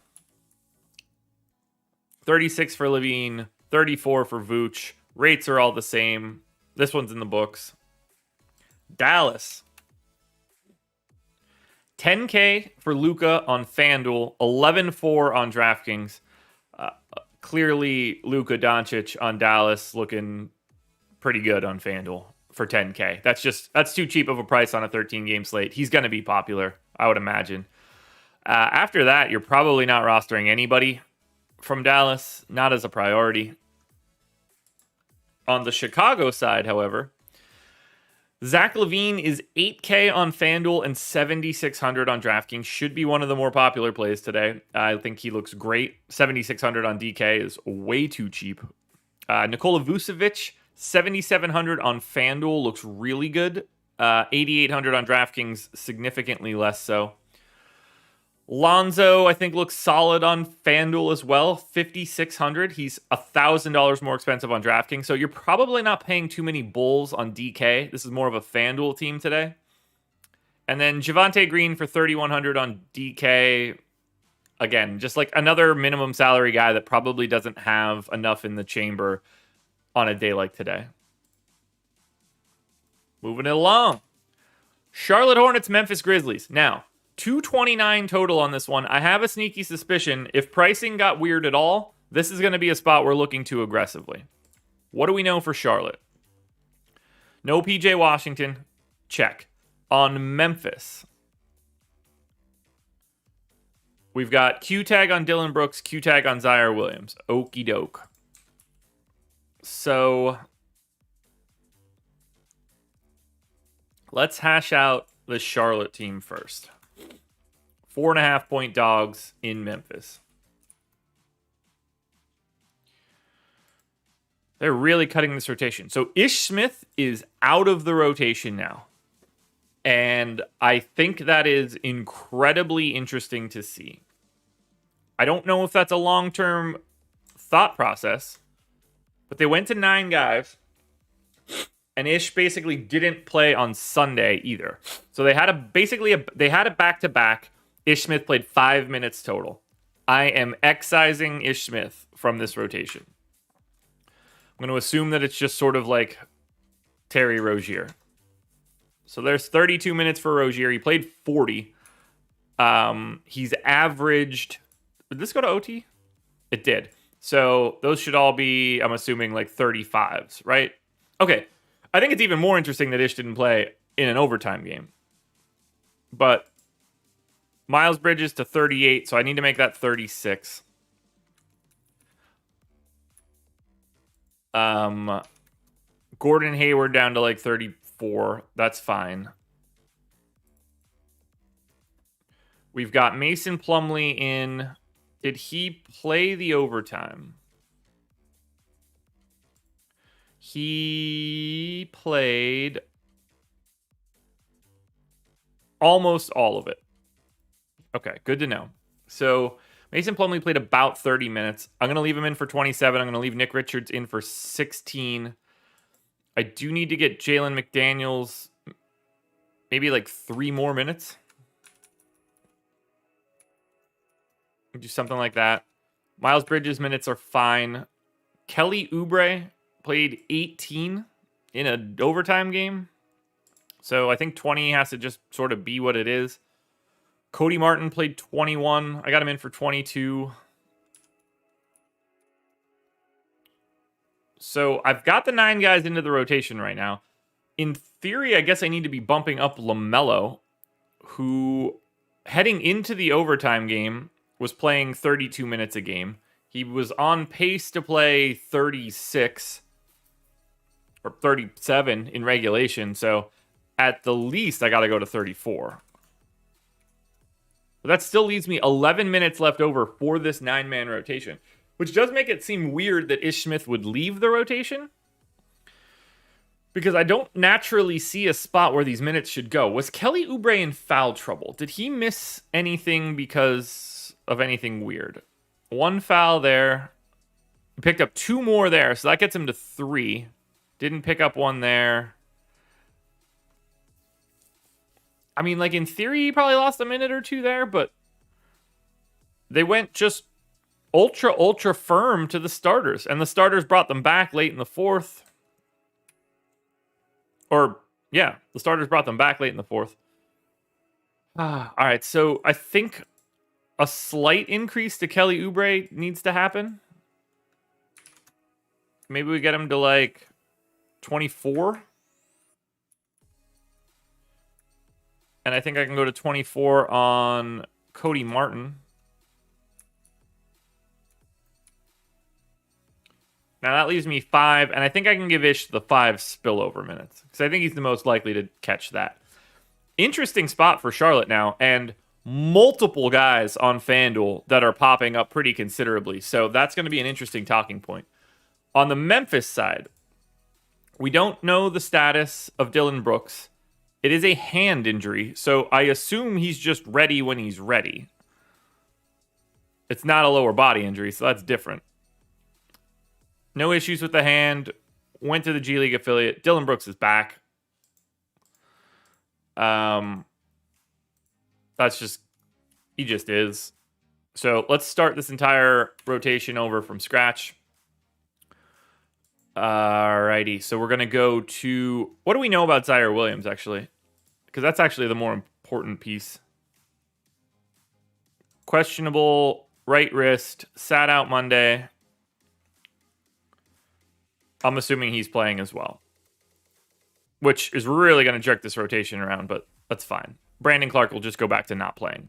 36 for Levine. 34 for Vooch. Rates are all the same. This one's in the books. Dallas. 10K for Luka on FanDuel. 11.4 on DraftKings. Clearly, Luka Doncic on Dallas looking pretty good on FanDuel for 10K. That's too cheap of a price on a 13-game slate. He's going to be popular, I would imagine. After that, you're probably not rostering anybody from Dallas, not as a priority. On the Chicago side, however, Zach LaVine is 8K on FanDuel and 7,600 on DraftKings. Should be one of the more popular plays today. I think he looks great. 7,600 on DK is way too cheap. Nikola Vucevic, 7,700 on FanDuel, looks really good. 8,800 on DraftKings, significantly less so. Lonzo, I think, looks solid on FanDuel as well. 5,600. He's $1,000 more expensive on DraftKings. So you're probably not paying too many Bulls on DK. This is more of a FanDuel team today. And then Javonte Green for 3,100 on DK. Again, just like another minimum salary guy that probably doesn't have enough in the chamber on a day like today. Moving it along. Charlotte Hornets, Memphis Grizzlies. Now, 229 total on this one. I have a sneaky suspicion if pricing got weird at all, this is going to be a spot we're looking to aggressively. What do we know for Charlotte? No PJ Washington. Check. On Memphis, we've got Q tag on Dylan Brooks, Q tag on Zaire Williams. Okie doke. So Let's hash out the Charlotte team first. 4.5-point dogs in Memphis. They're really cutting this rotation. So Ish Smith is out of the rotation now. And I think that is incredibly interesting to see. I don't know if that's a long-term thought process, but they went to 9 guys, and Ish basically didn't play on Sunday either. So they had a back-to-back. Ish Smith played 5 minutes total. I am excising Ish Smith from this rotation. I'm going to assume that it's just sort of like Terry Rozier. So there's 32 minutes for Rozier. He played 40. He's averaged... Did this go to OT? It did. So those should all be, I'm assuming, like 35s, right? Okay. I think it's even more interesting that Ish didn't play in an overtime game. But Miles Bridges to 38, so I need to make that 36. Gordon Hayward down to like 34. That's fine. We've got Mason Plumlee in. Did he play the overtime? He played almost all of it. Okay, good to know. So Mason Plumlee played about 30 minutes. I'm going to leave him in for 27. I'm going to leave Nick Richards in for 16. I do need to get Jalen McDaniels maybe like 3 more minutes. Do something like that. Miles Bridges minutes are fine. Kelly Oubre played 18 in an overtime game. So I think 20 has to just sort of be what it is. Cody Martin played 21. I got him in for 22. So I've got the 9 guys into the rotation right now. In theory, I guess I need to be bumping up LaMelo, who heading into the overtime game was playing 32 minutes a game. He was on pace to play 36 or 37 in regulation. So at the least, I got to go to 34. But that still leaves me 11 minutes left over for this 9-man rotation, which does make it seem weird that Ish Smith would leave the rotation, because I don't naturally see a spot where these minutes should go. Was Kelly Oubre in foul trouble? Did he miss anything because of anything weird? 1 foul there. He picked up 2 more there, so that gets him to 3. Didn't pick up 1 there. I mean, like, in theory, he probably lost a minute or 2 there, but they went just ultra firm to the starters, and the starters brought them back late in the 4th. Or, yeah, the starters brought them back late in the 4th. All right, so I think a slight increase to Kelly Oubre needs to happen. Maybe we get him to, like, 24. And I think I can go to 24 on Cody Martin. Now that leaves me 5, and I think I can give Ish the 5 spillover minutes, because I think he's the most likely to catch that. Interesting spot for Charlotte now, and multiple guys on FanDuel that are popping up pretty considerably. So that's going to be an interesting talking point. On the Memphis side, we don't know the status of Dillon Brooks. It is a hand injury, so I assume he's just ready when he's ready. It's not a lower body injury, so that's different. No issues with the hand. Went to the G League affiliate. Dillon Brooks is back. That's just... He just is. So let's start this entire rotation over from scratch. Alrighty, so we're going to go to... What do we know about Zaire Williams, actually? Because that's actually the more important piece. Questionable right wrist. Sat out Monday. I'm assuming he's playing as well, which is really going to jerk this rotation around, but that's fine. Brandon Clark will just go back to not playing.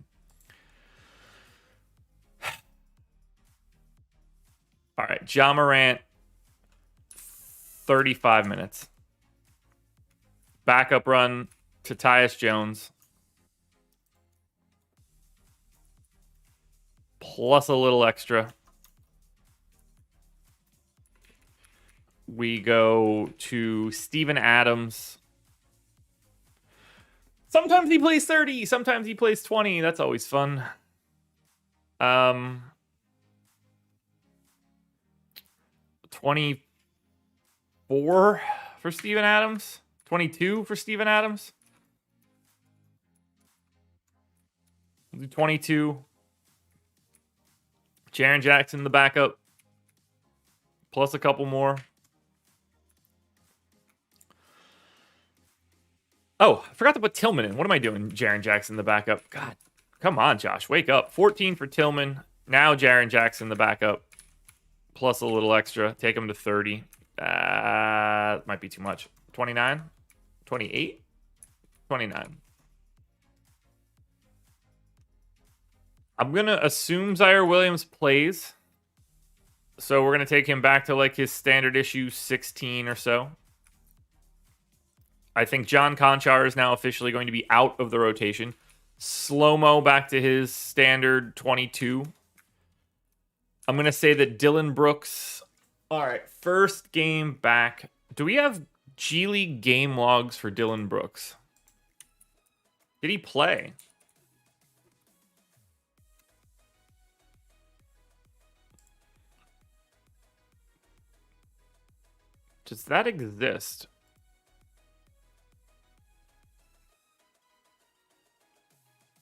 All right, Ja Morant, 35 minutes. Backup run to Tyus Jones. Plus a little extra. We go to Steven Adams. Sometimes he plays 30. Sometimes he plays 20. That's always fun. 24 for Steven Adams. 22 for Steven Adams. We'll do 22. Jaren Jackson, the backup. Plus a couple more. Oh, I forgot to put Tillman in. What am I doing? Jaren Jackson, the backup. God, come on, Josh. Wake up. 14 for Tillman. Now Jaren Jackson, the backup. Plus a little extra. Take him to 30. Might be too much. 29? 28? 29. I'm going to assume Zaire Williams plays. So we're going to take him back to like his standard issue 16 or so. I think John Conchar is now officially going to be out of the rotation. Slow-mo back to his standard 22. I'm going to say that Dylan Brooks... All right, first game back. Do we have G League game logs for Dylan Brooks? Did he play? Does that exist?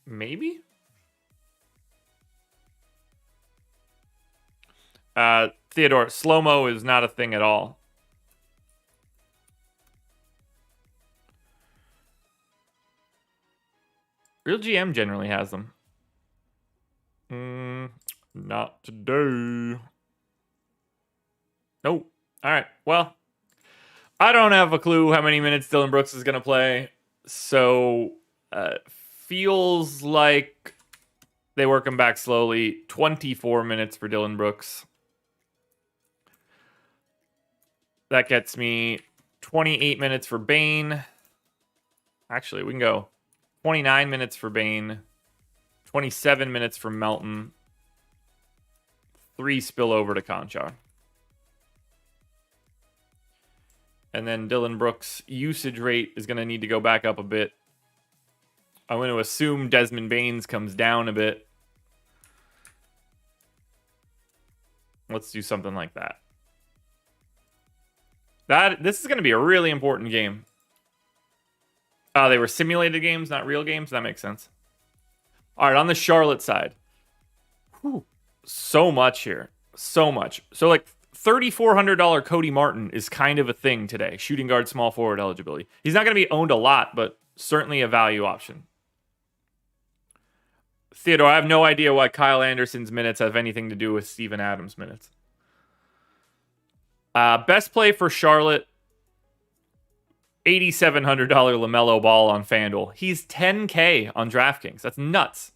Maybe? Theodore, slow-mo is not a thing at all. Real GM generally has them. Not today. Nope. All right. Well, I don't have a clue how many minutes Dylan Brooks is going to play. So, feels like they work him back slowly. 24 minutes for Dylan Brooks. That gets me 28 minutes for Bane. Actually, we can go 29 minutes for Bane. 27 minutes for Melton. 3 spill over to Conchar. And then Dylan Brooks' usage rate is going to need to go back up a bit. I'm going to assume Desmond Baines comes down a bit. Let's do something like that. This is going to be a really important game. They were simulated games, not real games. That makes sense. All right, on the Charlotte side. Whew, so much here. So much. So, like, $3,400 Cody Martin is kind of a thing today. Shooting guard, small forward eligibility. He's not going to be owned a lot, but certainly a value option. Theodore, I have no idea why Kyle Anderson's minutes have anything to do with Steven Adams' minutes. Best play for Charlotte, $8,700 LaMelo Ball on FanDuel. He's $10K on DraftKings. That's nuts.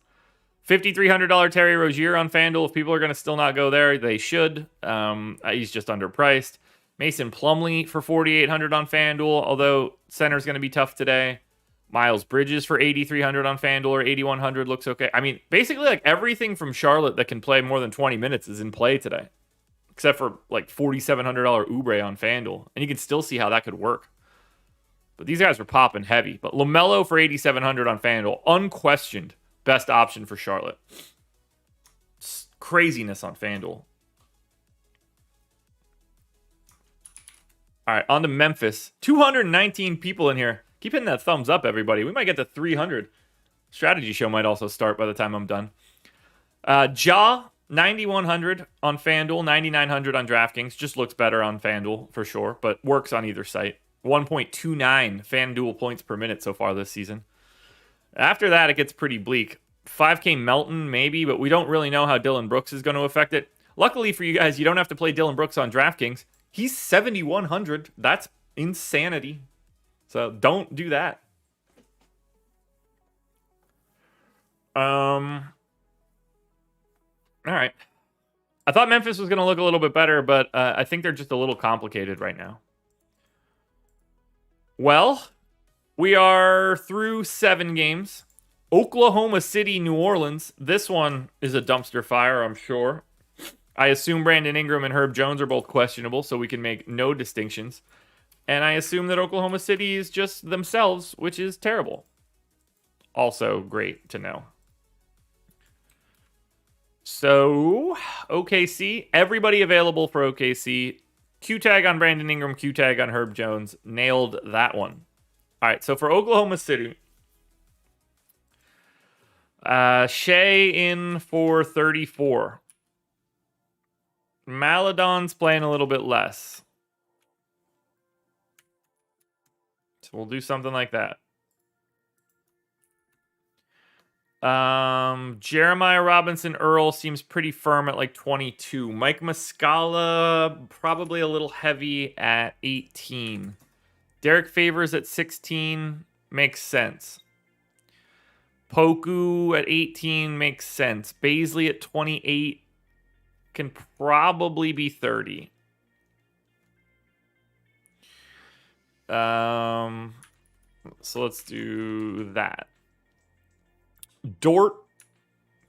$5,300 Terry Rozier on FanDuel. If people are going to still not go there, they should. He's just underpriced. Mason Plumlee for $4,800 on FanDuel, although center's going to be tough today. Miles Bridges for $8,300 on FanDuel or $8,100 looks okay. I mean, basically like everything from Charlotte that can play more than 20 minutes is in play today. Except for like $4,700 Oubre on FanDuel. And you can still see how that could work. But these guys were popping heavy. But LaMelo for $8,700 on FanDuel, unquestioned best option for Charlotte. It's craziness on FanDuel. All right, on to Memphis. 219 people in here. Keep hitting that thumbs up, everybody. We might get to 300. Strategy show might also start by the time I'm done. Ja, 9,100 on FanDuel, 9,900 on DraftKings. Just looks better on FanDuel for sure, but works on either site. 1.29 FanDuel points per minute so far this season. After that, it gets pretty bleak. 5K Melton, maybe, but we don't really know how Dylan Brooks is going to affect it. Luckily for you guys, you don't have to play Dylan Brooks on DraftKings. He's 7,100. That's insanity. So don't do that. All right. I thought Memphis was going to look a little bit better, but I think they're just a little complicated right now. Well, We are through 7 games. Oklahoma City, New Orleans. This one is a dumpster fire, I'm sure. I assume Brandon Ingram and Herb Jones are both questionable, so we can make no distinctions. And I assume that Oklahoma City is just themselves, which is terrible. Also great to know. So, OKC. Everybody available for OKC. Q-tag on Brandon Ingram, Q-tag on Herb Jones. Nailed that one. All right, so for Oklahoma City, Shea in for 34. Maladon's playing a little bit less. So we'll do something like that. Jeremiah Robinson Earl seems pretty firm at like 22. Mike Muscala probably a little heavy at 18. Derek Favors at 16 makes sense. Poku at 18 makes sense. Baisley at 28 can probably be 30. So let's do that. Dort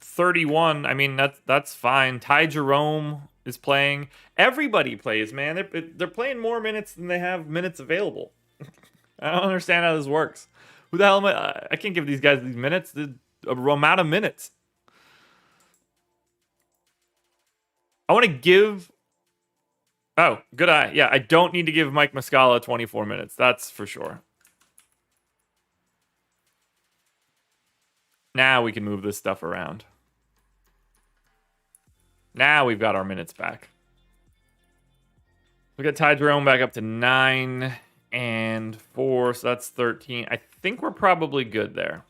31. I mean, that's fine. Ty Jerome is playing. Everybody plays, man. They're playing more minutes than they have minutes available. I don't understand how this works. Who the hell am I can't give these guys these minutes. The amount of minutes. I want to give... Oh, good eye. Yeah, I don't need to give Mike Muscala 24 minutes. That's for sure. Now we can move this stuff around. Now we've got our minutes back. We got Ty Jerome back up to 9 and 4, so that's 13. I think we're probably good there.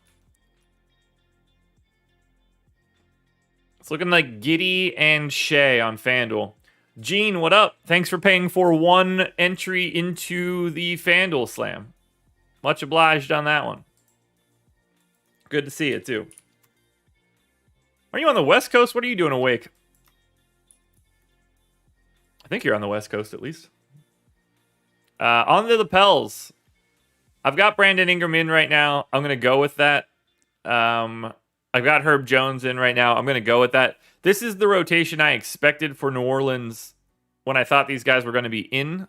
It's looking like Giddey and Shea on FanDuel. Gene, what up? Thanks for paying for 1 entry into the FanDuel Slam. Much obliged on that one. Good to see it, too. Are you on the West Coast? What are you doing awake? I think you're on the West Coast, at least. On to the Pels. I've got Brandon Ingram in right now. I'm going to go with that. I've got Herb Jones in right now. I'm going to go with that. This is the rotation I expected for New Orleans when I thought these guys were going to be in.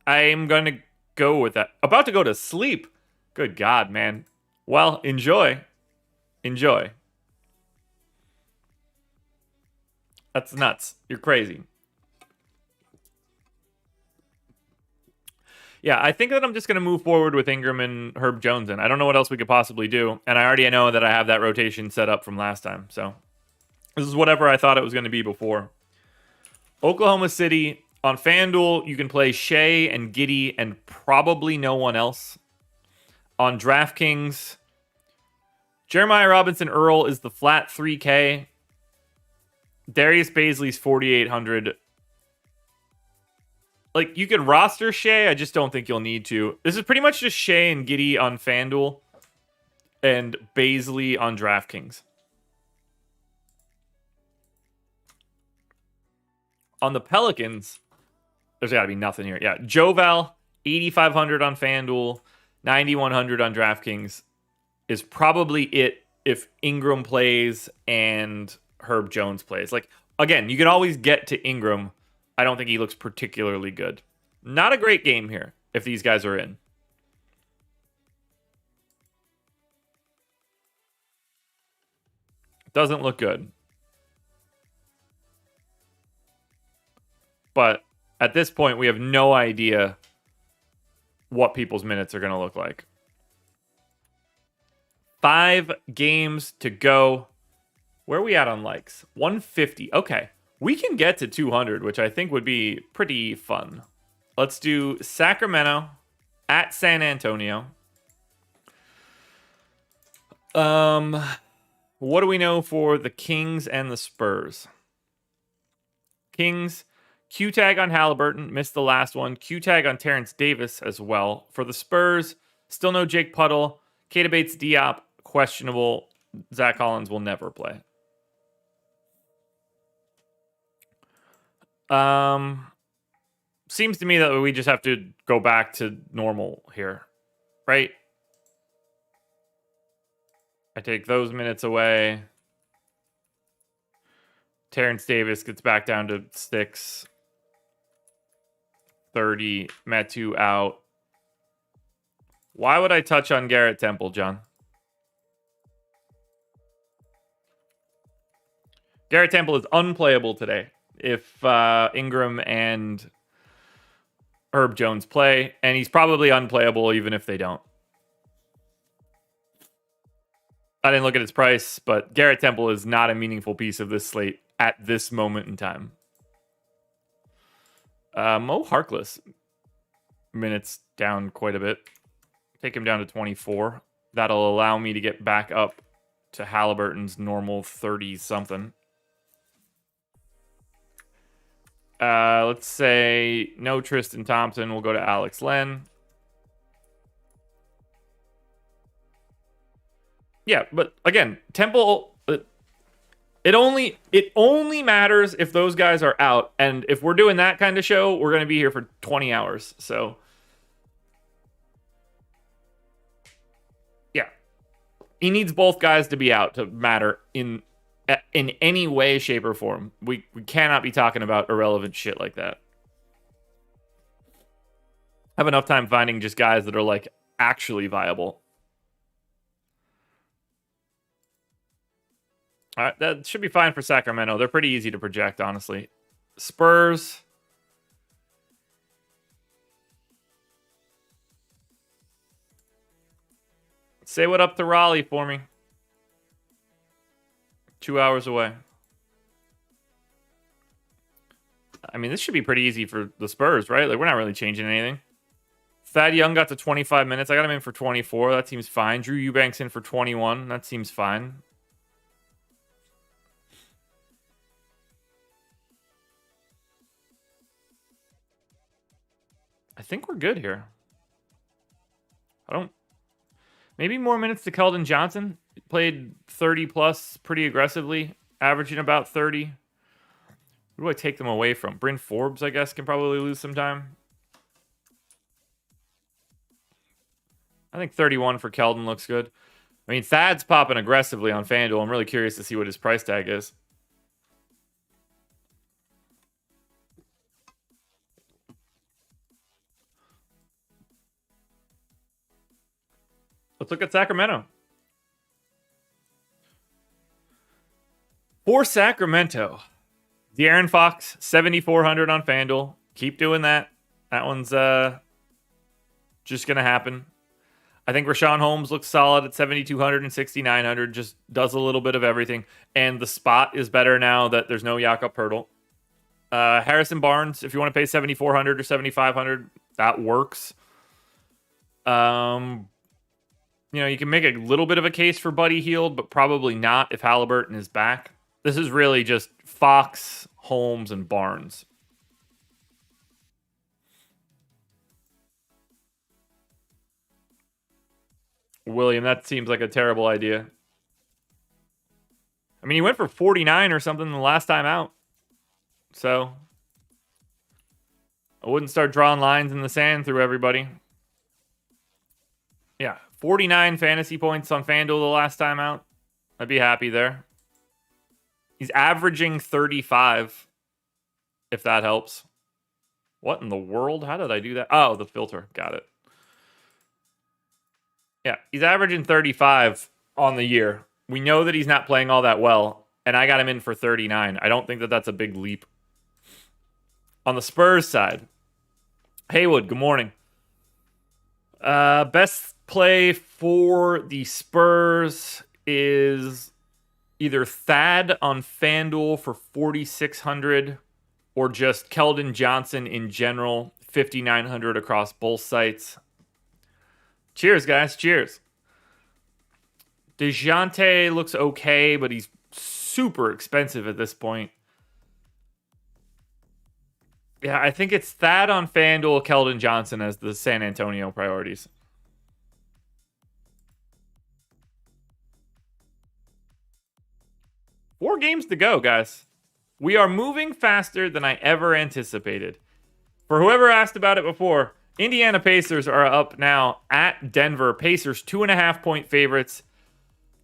I'm going to go with that. About to go to sleep. Good God, man. Well, enjoy. Enjoy. That's nuts. You're crazy. Yeah, I think that I'm just going to move forward with Ingram and Herb Jones in. I don't know what else we could possibly do. And I already know that I have that rotation set up from last time. So this is whatever I thought it was going to be before. Oklahoma City. On FanDuel, you can play Shea and Giddey and probably no one else. On DraftKings, Jeremiah Robinson Earl is the flat 3K. Darius Baisley's 4,800. Like, you can roster Shea, I just don't think you'll need to. This is pretty much just Shea and Giddey on FanDuel and Baisley on DraftKings. On the Pelicans, there's got to be nothing here. Yeah, Joval, 8,500 on FanDuel, 9,100 on DraftKings is probably it if Ingram plays and Herb Jones plays. Like, again, you can always get to Ingram. I don't think he looks particularly good. Not a great game here if these guys are in. Doesn't look good. But at this point, we have no idea what people's minutes are going to look like. 5 games to go. Where are we at on likes? 150. Okay. We can get to 200, which I think would be pretty fun. Let's do Sacramento at San Antonio. What do we know for the Kings and the Spurs? Kings, Q-tag on Halliburton, missed the last one. Q-tag on Terrence Davis as well. For the Spurs, still no Jake Puddle. Keita Bates-Diop, questionable. Zach Collins will never play. seems to me that we just have to go back to normal here, right? I take those minutes away. Terrence Davis gets back down to 6. 30. Metu out. Why would I touch on Garrett Temple, John? Garrett Temple is unplayable today if Ingram and Herb Jones play, and he's probably unplayable even if they don't. I didn't look at his price, but Garrett Temple is not a meaningful piece of this slate at this moment in time. Mo Harkless minutes down quite a bit. Take him down to 24. That'll allow me to get back up to Halliburton's normal 30-something. Let's say no Tristan Thompson. We'll go to Alex Len. Yeah, but again, Temple, it only matters if those guys are out. And if we're doing that kind of show, we're going to be here for 20 hours. So, yeah. He needs both guys to be out to matter in any way, shape, or form. We cannot be talking about irrelevant shit like that. I have enough time finding just guys that are like actually viable. All right, that should be fine for Sacramento. They're pretty easy to project, honestly. Spurs. Say what up to Raleigh for me. 2 hours away. I mean, this should be pretty easy for the Spurs, right? Like, we're not really changing anything. Thad Young got to 25 minutes. I got him in for 24. That seems fine. Drew Eubanks in for 21. That seems fine. I think we're good here. Maybe more minutes to Keldon Johnson. Played 30 plus pretty aggressively, averaging about 30. Who do I take them away from? Bryn Forbes, I guess, can probably lose some time. I think 31 for Keldon looks good. I mean, Thad's popping aggressively on FanDuel. I'm really curious to see what his price tag is. Let's look at Sacramento. For Sacramento, De'Aaron Fox, 7,400 on FanDuel. Keep doing that. That one's just going to happen. I think Rashawn Holmes looks solid at 7,200 and 6,900. Just does a little bit of everything. And the spot is better now that there's no Jakob Poeltl. Harrison Barnes, if you want to pay 7,400 or 7,500, that works. You can make a little bit of a case for Buddy Hield, but probably not if Halliburton is back. This is really just Fox, Holmes, and Barnes. William, that seems like a terrible idea. I mean, he went for 49 or something the last time out. So, I wouldn't start drawing lines in the sand through everybody. Yeah, 49 fantasy points on FanDuel the last time out. I'd be happy there. He's averaging 35, if that helps. What in the world? How did I do that? Oh, the filter. Got it. Yeah, he's averaging 35 on the year. We know that he's not playing all that well, and I got him in for 39. I don't think that that's a big leap. On the Spurs side, Haywood, good morning. Best play for the Spurs is either Thad on FanDuel for 4,600 or just Keldon Johnson in general, 5,900 across both sites. Cheers, guys. Cheers. DeJounte looks okay, but he's super expensive at this point. Yeah, I think it's Thad on FanDuel, Keldon Johnson as the San Antonio priorities. Four games to go, guys. We are moving faster than I ever anticipated. For whoever asked about it before, Indiana Pacers are up now at Denver. Pacers 2.5-point favorites.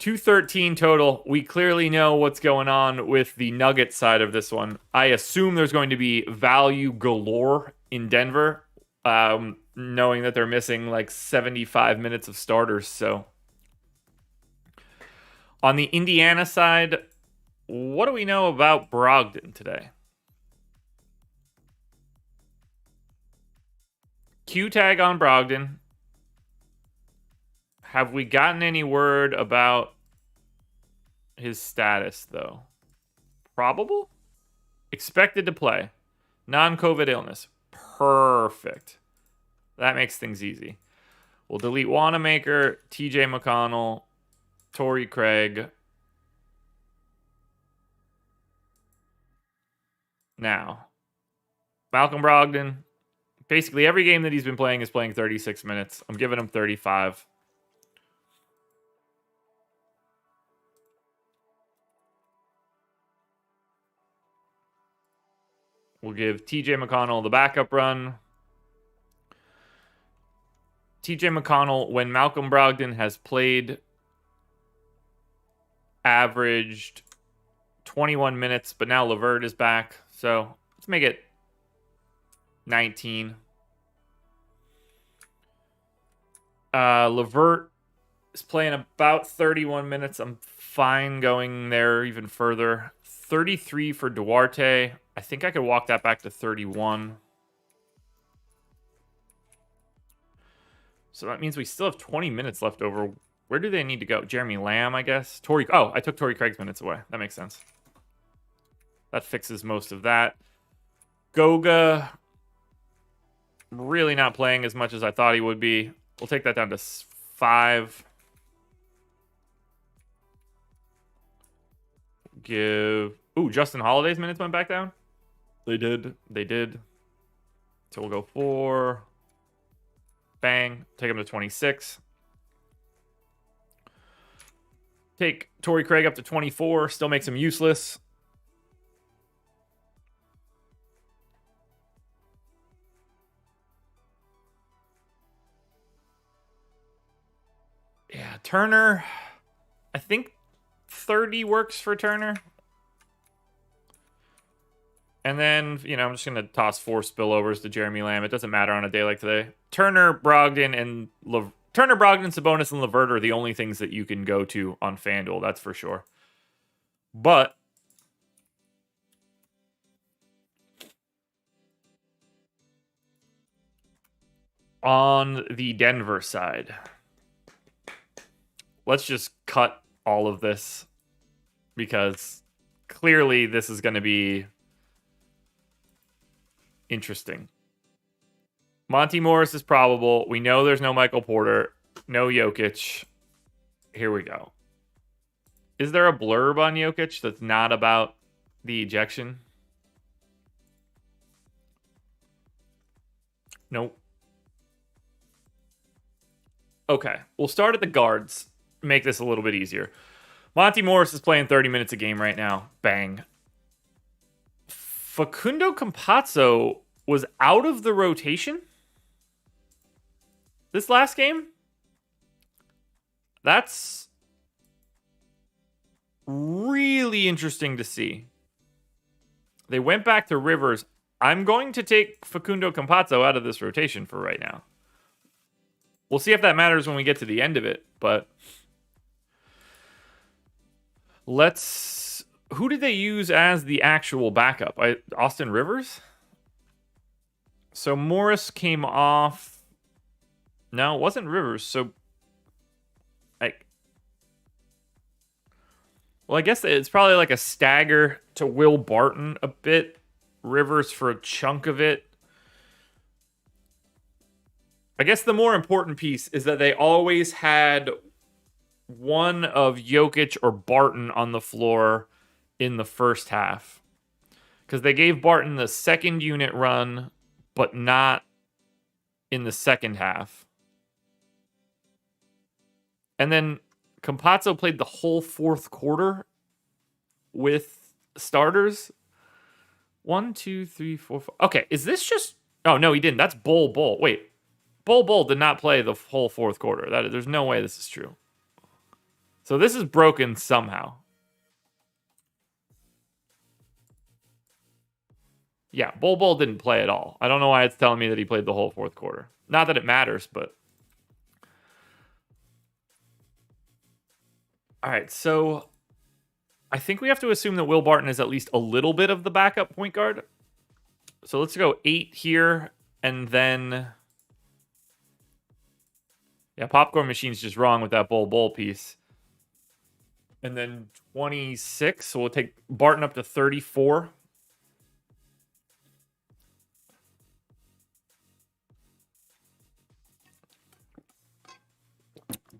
213 total. We clearly know what's going on with the Nuggets side of this one. I assume there's going to be value galore in Denver, knowing that they're missing like 75 minutes of starters. So on the Indiana side, what do we know about Brogdon today? Q tag on Brogdon. Have we gotten any word about his status, though? Probable? Expected to play. Non-COVID illness. Perfect. That makes things easy. We'll delete Wanamaker, TJ McConnell, Torrey Craig. Now, Malcolm Brogdon. Basically, every game that he's been playing is playing 36 minutes. I'm giving him 35. We'll give TJ McConnell the backup run. TJ McConnell, when Malcolm Brogdon has played, averaged 21 minutes, but now LeVert is back. So let's make it 19. LeVert is playing about 31 minutes. I'm fine going there even further. 33 for Duarte. I think I could walk that back to 31. So that means we still have 20 minutes left over. Where do they need to go? Jeremy Lamb, I guess. I took Torrey Craig's minutes away. That makes sense. That fixes most of that. Goga, really not playing as much as I thought he would be. We'll take that down to 5. Justin Holiday's minutes went back down? They did. So we'll go 4. Bang. Take him to 26. Take Torrey Craig up to 24. Still makes him useless. Yeah, Turner. I think 30 works for Turner. And then, I'm just going to toss 4 spillovers to Jeremy Lamb. It doesn't matter on a day like today. Turner, Brogdon, Sabonis, and LeVert are the only things that you can go to on FanDuel. That's for sure. But on the Denver side, let's just cut all of this because clearly this is going to be interesting. Monty Morris is probable. We know there's no Michael Porter, no Jokic. Here we go. Is there a blurb on Jokic that's not about the ejection? Nope. Okay, we'll start at the guards. Make this a little bit easier. Monty Morris is playing 30 minutes a game right now. Bang. Facundo Campazzo was out of the rotation this last game. That's really interesting to see. They went back to Rivers. I'm going to take Facundo Campazzo out of this rotation for right now. We'll see if that matters when we get to the end of it, but who did they use as the actual backup? Austin Rivers? So Morris came off. No, it wasn't Rivers. So I guess it's probably like a stagger to Will Barton a bit. Rivers for a chunk of it. I guess the more important piece is that they always had one of Jokic or Barton on the floor in the first half. Because they gave Barton the second unit run, but not in the second half. And then Campazzo played the whole fourth quarter with starters. 1, 2, 3, 4, 5. Okay, is this just Oh, no, he didn't. That's Bull. Wait. Bull did not play the whole fourth quarter. There's no way this is true. So this is broken somehow. Yeah, Bull didn't play at all. I don't know why it's telling me that he played the whole fourth quarter. Not that it matters, but... All right, so I think we have to assume that Will Barton is at least a little bit of the backup point guard. So let's go 8 here, and then... Yeah, Popcorn Machine's just wrong with that Bull piece. And then 26, so we'll take Barton up to 34.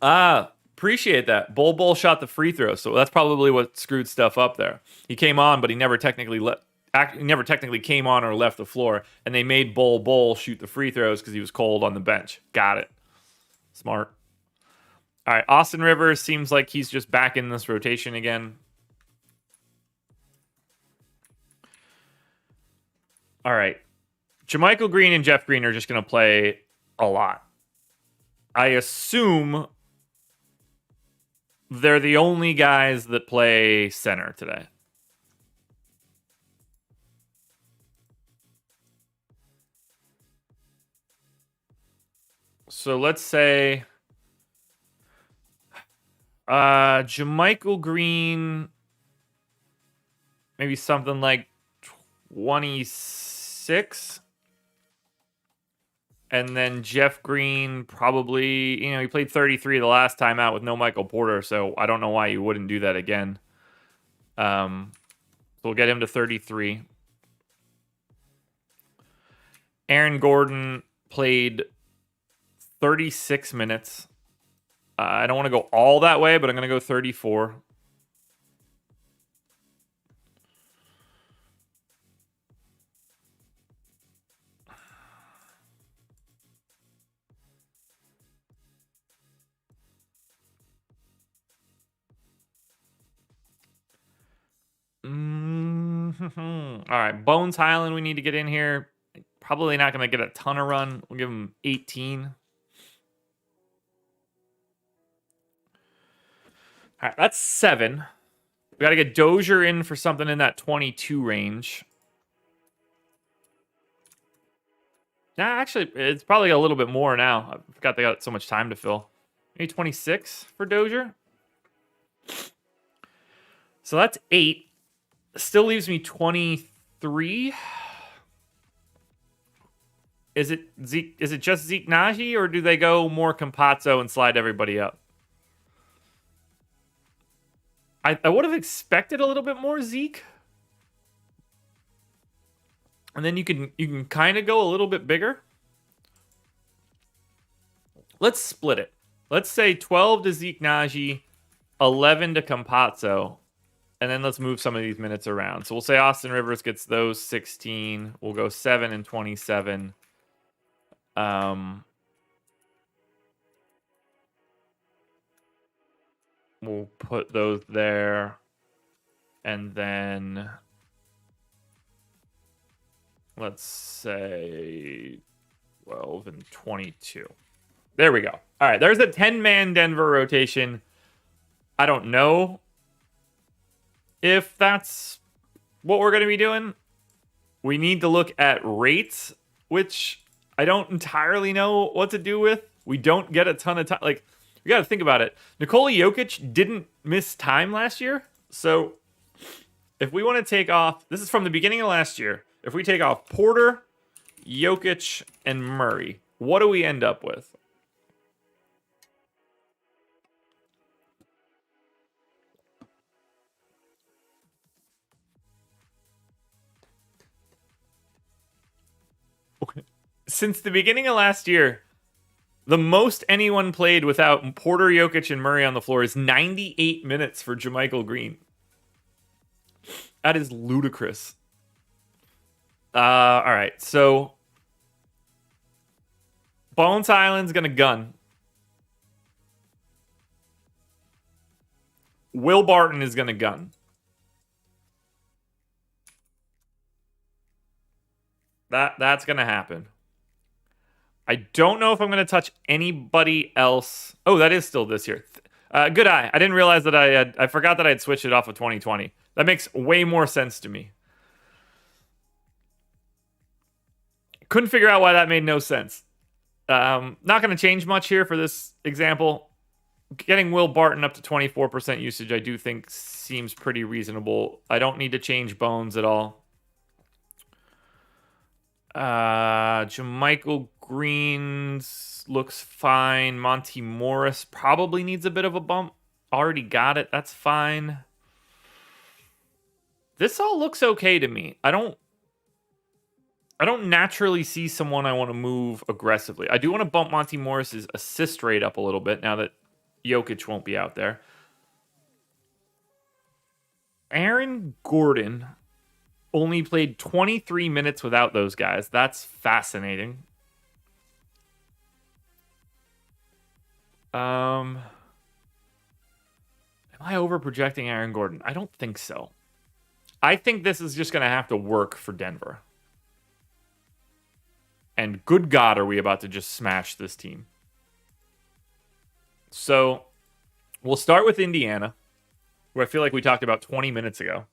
Appreciate that. Bull shot the free throw, so that's probably what screwed stuff up there. He came on, but he never technically came on or left the floor, and they made Bull shoot the free throws because he was cold on the bench. Got it. Smart. All right, Austin Rivers seems like he's just back in this rotation again. All right. JaMychal Green and Jeff Green are just going to play a lot. I assume they're the only guys that play center today. So let's say JaMychal Green, maybe something like 26. And then Jeff Green probably, he played 33 the last time out with no Michael Porter, so I don't know why you wouldn't do that again. So we'll get him to 33. Aaron Gordon played 36 minutes. I don't want to go all that way, but I'm going to go 34. All right, Bones Highland we need to get in here. Probably not going to get a ton of run. We'll give him 18. All right, that's 7. We got to get Dozier in for something in that 22 range. Nah, actually, it's probably a little bit more now. I forgot they got so much time to fill. Maybe 26 for Dozier. So that's 8. Still leaves me 23. Is it Zeke? Is it just Zeke Naji, or do they go more Campazzo and slide everybody up? I would have expected a little bit more Zeke. And then you can kind of go a little bit bigger. Let's split it. Let's say 12 to Zeke Naji, 11 to Campazzo. And then let's move some of these minutes around. So we'll say Austin Rivers gets those 16. We'll go 7 and 27. We'll put those there. And then let's say 12 and 22. There we go. All right, there's a 10-man Denver rotation. I don't know if that's what we're going to be doing. We need to look at rates, which I don't entirely know what to do with. We don't get a ton of time. Like, we got to think about it. Nikola Jokic didn't miss time last year. So if we want to take off, this is from the beginning of last year. If we take off Porter, Jokic, and Murray, what do we end up with? Since the beginning of last year, the most anyone played without Porter, Jokic, and Murray on the floor is 98 minutes for JaMychal Green. That is ludicrous. All right, so Bones Island's going to gun. Will Barton is going to gun. That's going to happen. I don't know if I'm going to touch anybody else. Oh, that is still this year. Good eye. I didn't realize that I forgot that I had switched it off of 2020. That makes way more sense to me. Couldn't figure out why that made no sense. Not going to change much here for this example. Getting Will Barton up to 24% usage, I do think seems pretty reasonable. I don't need to change Bones at all. Jermichael Green looks fine. Monty Morris probably needs a bit of a bump. Already got it. That's fine. This all looks okay to me. I don't naturally see someone I want to move aggressively. I do want to bump Monty Morris's assist rate up a little bit now that Jokic won't be out there. Aaron Gordon only played 23 minutes without those guys. That's fascinating. Am I overprojecting Aaron Gordon? I don't think so. I think this is just going to have to work for Denver. And good God, are we about to just smash this team. So, we'll start with Indiana, who I feel like we talked about 20 minutes ago.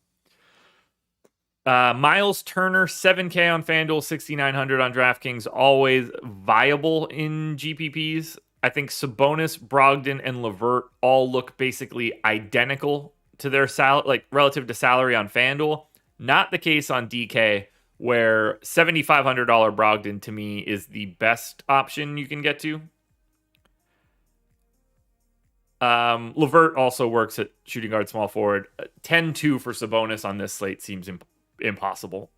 Miles Turner, 7K on FanDuel, 6,900 on DraftKings, always viable in GPPs. I think Sabonis, Brogdon, and LeVert all look basically identical to their relative to salary on FanDuel. Not the case on DK, where $7,500 Brogdon to me is the best option you can get to. LeVert also works at shooting guard, small forward. 10-2 for Sabonis on this slate seems impossible.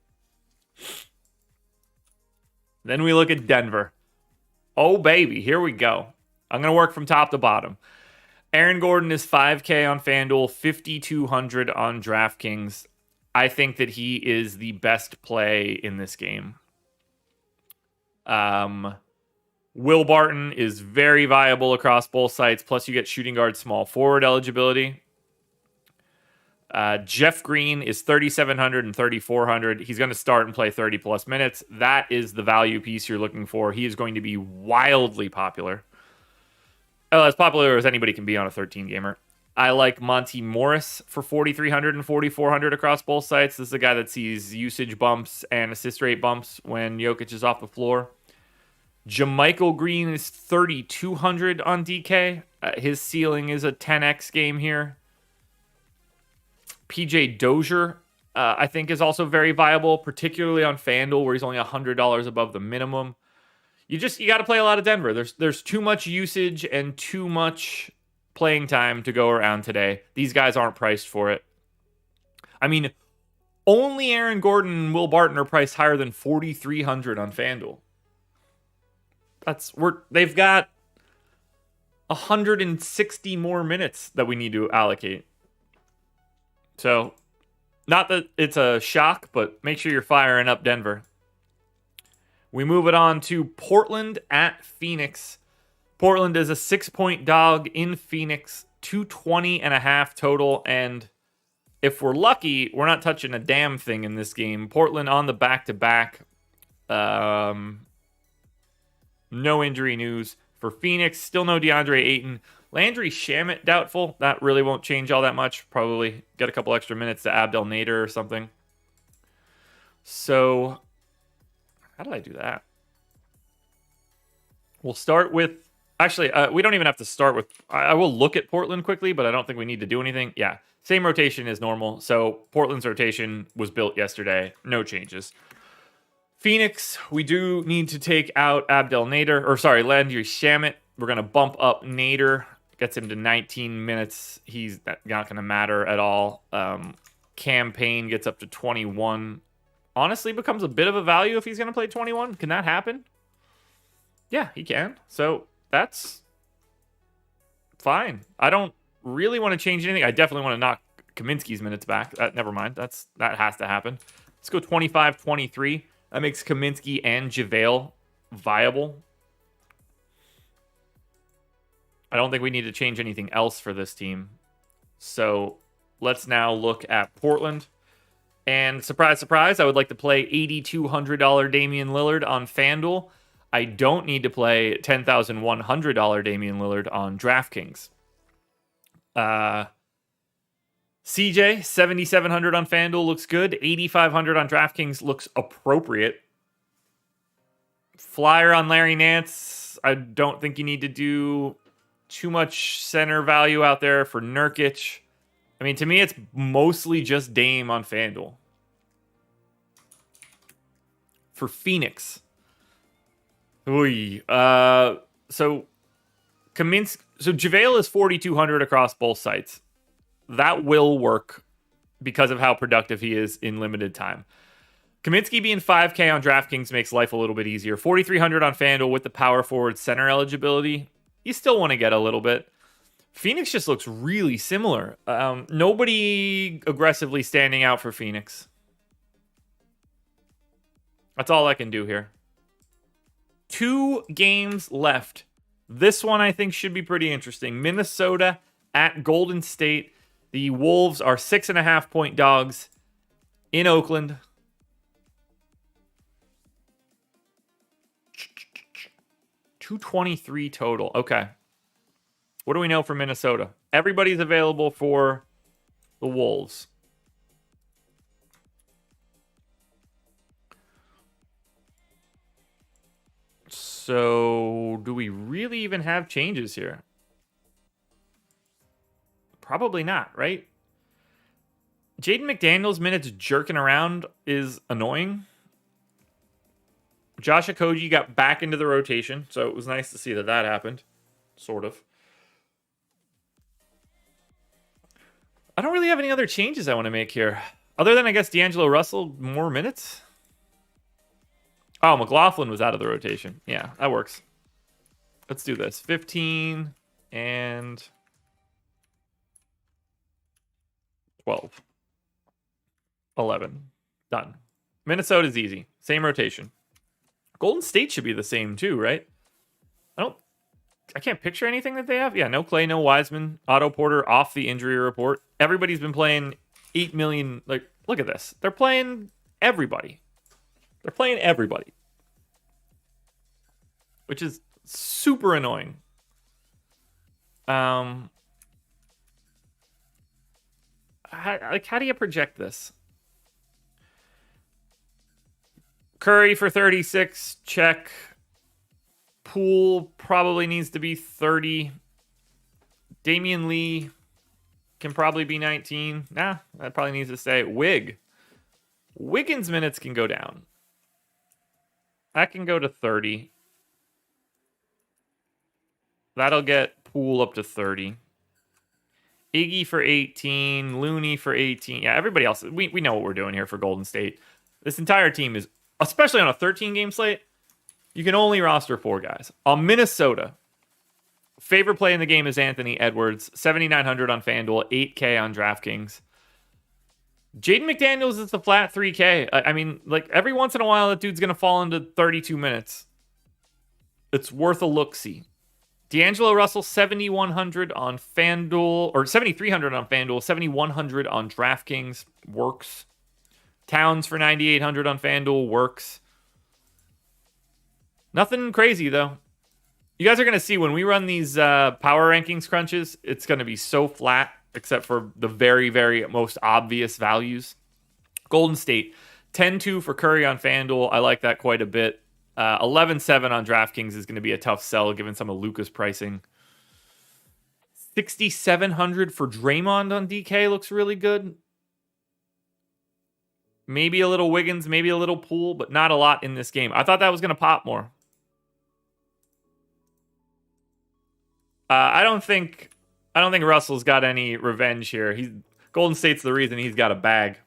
Then we look at Denver. Oh, baby, here we go. I'm going to work from top to bottom. Aaron Gordon is 5K on FanDuel, 5,200 on DraftKings. I think that he is the best play in this game. Will Barton is very viable across both sites. Plus, you get shooting guard, small forward eligibility. Jeff Green is 3,700 and 3,400. He's going to start and play 30-plus minutes. That is the value piece you're looking for. He is going to be wildly popular. As popular as anybody can be on a 13-gamer. I like Monty Morris for 4,300 and 4,400 across both sites. This is a guy that sees usage bumps and assist rate bumps when Jokic is off the floor. Jermichael Green is 3,200 on DK. His ceiling is a 10x game here. PJ Dozier, I think, is also very viable, particularly on FanDuel, where he's only $100 above the minimum. You got to play a lot of Denver. There's too much usage and too much playing time to go around today. These guys aren't priced for it. I mean, only Aaron Gordon and Will Barton are priced higher than 4,300 on FanDuel. They've got 160 more minutes that we need to allocate. So, not that it's a shock, but make sure you're firing up Denver. We move it on to Portland at Phoenix. Portland is a 6-point dog in Phoenix, 220.5 total, and if we're lucky, we're not touching a damn thing in this game. Portland on the back-to-back. No injury news for Phoenix. Still no DeAndre Ayton. Landry Shamet, doubtful. That really won't change all that much. Probably get a couple extra minutes to Abdel Nader or something. So, how did I do that? We'll start with... Actually, we don't even have to start with... I will look at Portland quickly, but I don't think we need to do anything. Yeah, same rotation as normal. So, Portland's rotation was built yesterday. No changes. Phoenix, we do need to take out Landry Shamet. We're going to bump up Nader. Gets him to 19 minutes. He's not going to matter at all. Campaign gets up to 21. Honestly, becomes a bit of a value if he's going to play 21. Can that happen? Yeah, he can. So that's fine. I don't really want to change anything. I definitely want to knock Kaminsky's minutes back. Never mind. That has to happen. Let's go 25-23. That makes Kaminsky and JaVale viable. I don't think we need to change anything else for this team. So let's now look at Portland. And surprise, surprise, I would like to play $8,200 Damian Lillard on FanDuel. I don't need to play $10,100 Damian Lillard on DraftKings. CJ, 7,700 on FanDuel looks good. 8,500 on DraftKings looks appropriate. Flyer on Larry Nance. I don't think you need to do too much center value out there for Nurkic. I mean, to me, it's mostly just Dame on FanDuel. For Phoenix. So JaVale is 4,200 across both sites. That will work because of how productive he is in limited time. Kaminsky being 5K on DraftKings makes life a little bit easier. 4,300 on FanDuel with the power forward center eligibility. You still want to get a little bit. Phoenix just looks really similar. Nobody aggressively standing out for Phoenix. That's all I can do here. 2 games left. This one I think should be pretty interesting. Minnesota at Golden State. The Wolves are 6.5-point dogs in Oakland. $223 total. Okay. What do we know from Minnesota? Everybody's available for the Wolves. So, do we really even have changes here? Probably not, right? Jaden McDaniels' minutes jerking around is annoying. Josh Okogie got back into the rotation, so it was nice to see that happened. Sort of. I don't really have any other changes I want to make here. Other than, I guess, D'Angelo Russell, more minutes. Oh, McLaughlin was out of the rotation. Yeah, that works. Let's do this. 15 and 12. 11. Done. Minnesota's easy. Same rotation. Golden State should be the same too, right? I can't picture anything that they have. Yeah, no Clay, no Wiseman. Otto Porter off the injury report. Everybody's been playing 8 million. Like, look at this. They're playing everybody. Which is super annoying. How do you project this? Curry for 36, check. Poole probably needs to be 30. Damian Lee can probably be 19. Nah, that probably needs to stay. Wiggins minutes can go down. That can go to 30. That'll get Poole up to 30. Iggy for 18. Looney for 18. Yeah, everybody else. We know what we're doing here for Golden State. This entire team is, especially on a 13-game slate, you can only roster 4 guys. On Minnesota, favorite play in the game is Anthony Edwards. 7,900 on FanDuel. 8K on DraftKings. Jaden McDaniels is the flat 3K. I mean, like, every once in a while, that dude's going to fall into 32 minutes. It's worth a look-see. D'Angelo Russell, 7,100 on FanDuel, or 7,300 on FanDuel, 7,100 on DraftKings, works. Towns for 9,800 on FanDuel, works. Nothing crazy, though. You guys are going to see when we run these power rankings crunches, it's going to be so flat, except for the very, very most obvious values. Golden State, 10-2 for Curry on FanDuel. I like that quite a bit. 11-7 on DraftKings is going to be a tough sell given some of Luka's pricing. 6,700 for Draymond on DK looks really good. Maybe a little Wiggins, maybe a little Poole, but not a lot in this game. I thought that was going to pop more. I don't think Russell's got any revenge here. Golden State's the reason he's got a bag.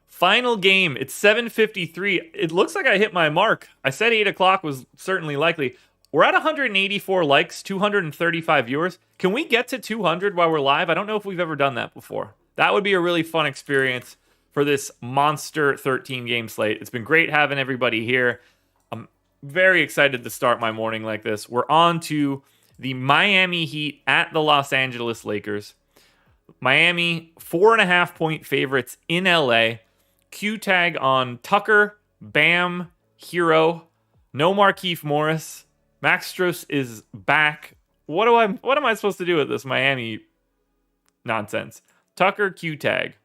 Final game. It's 7:53. It looks like I hit my mark. I said 8 o'clock was certainly likely. We're at 184 likes, 235 viewers. Can we get to 200 while we're live? I don't know if we've ever done that before. That would be a really fun experience for this monster 13-game slate. It's been great having everybody here. I'm very excited to start my morning like this. We're on to the Miami Heat at the Los Angeles Lakers. Miami, 4.5-point favorites in LA. Q tag on Tucker, Bam, Hero. No Markieff Morris. Max Strus is back. What am I supposed to do with this Miami nonsense? Tucker, Q tag.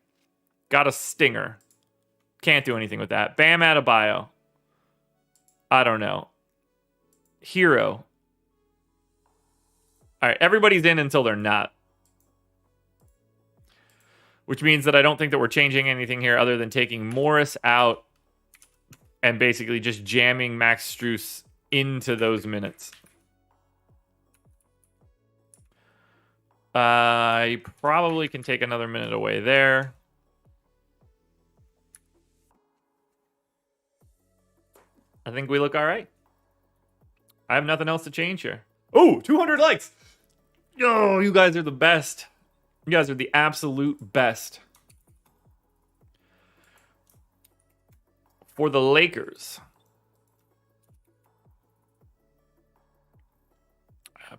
Got a stinger. Can't do anything with that. Bam Adebayo. I don't know. Hero. All right, everybody's in until they're not. Which means that I don't think that we're changing anything here other than taking Morris out and basically just jamming Max Strus into those minutes. I probably can take another minute away there. I think we look all right. I have nothing else to change here. Oh, 200 likes. Yo, you guys are the best. You guys are the absolute best. For the Lakers.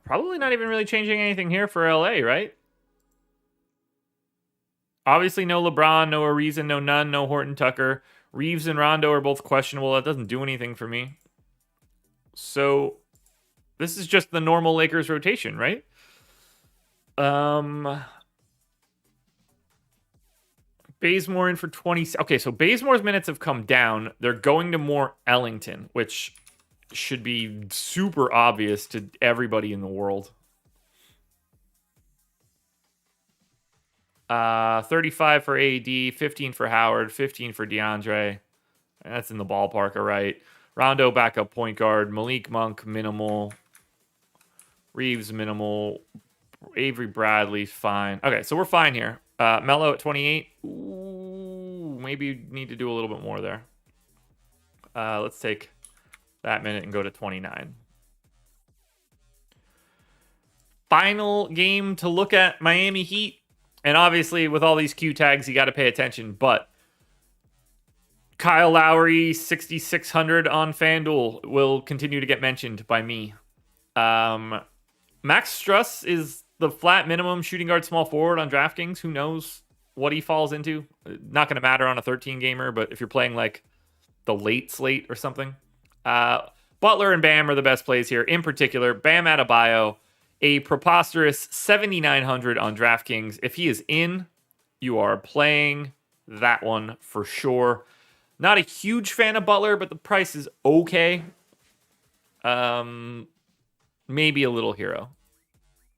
Probably not even really changing anything here for LA, right? Obviously no LeBron, no Ariza, no Nunn, no Horton Tucker. Reeves and Rondo are both questionable. That doesn't do anything for me. So this is just the normal Lakers rotation, right? Bazemore in for 20. Okay, so Bazemore's minutes have come down. They're going to more Ellington, which should be super obvious to everybody in the world. 35 for AD, 15 for Howard, 15 for DeAndre. That's in the ballpark, all right. Rondo backup point guard. Malik Monk minimal. Reeves minimal. Avery Bradley fine. Okay, so we're fine here. Melo at 28. Ooh, maybe need to do a little bit more there. Let's take that minute and go to 29. Final game to look at, Miami Heat. And obviously, with all these Q tags, you got to pay attention. But Kyle Lowry, 6,600 on FanDuel, will continue to get mentioned by me. Max Strus is the flat minimum shooting guard small forward on DraftKings. Who knows what he falls into? Not going to matter on a 13-gamer, but if you're playing like the late slate or something. Butler and Bam are the best plays here. In particular, Bam Adebayo, a preposterous 7,900 on DraftKings. If he is in, you are playing that one for sure. Not a huge fan of Butler, but the price is okay. Maybe a little hero.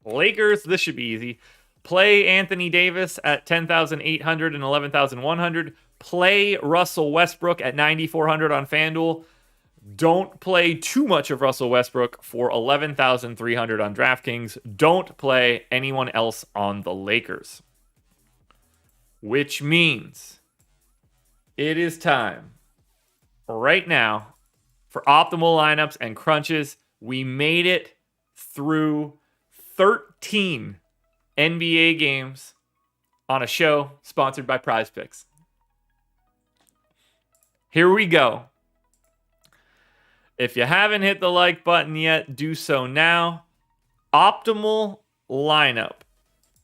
Lakers, this should be easy. Play Anthony Davis at 10,800 and 11,100. Play Russell Westbrook at 9,400 on FanDuel. Don't play too much of Russell Westbrook for 11,300 on DraftKings. Don't play anyone else on the Lakers. Which means it is time right now for optimal lineups and crunches. We made it through 13 NBA games on a show sponsored by Prize Picks. Here we go. If you haven't hit the like button yet, do so now. Optimal lineup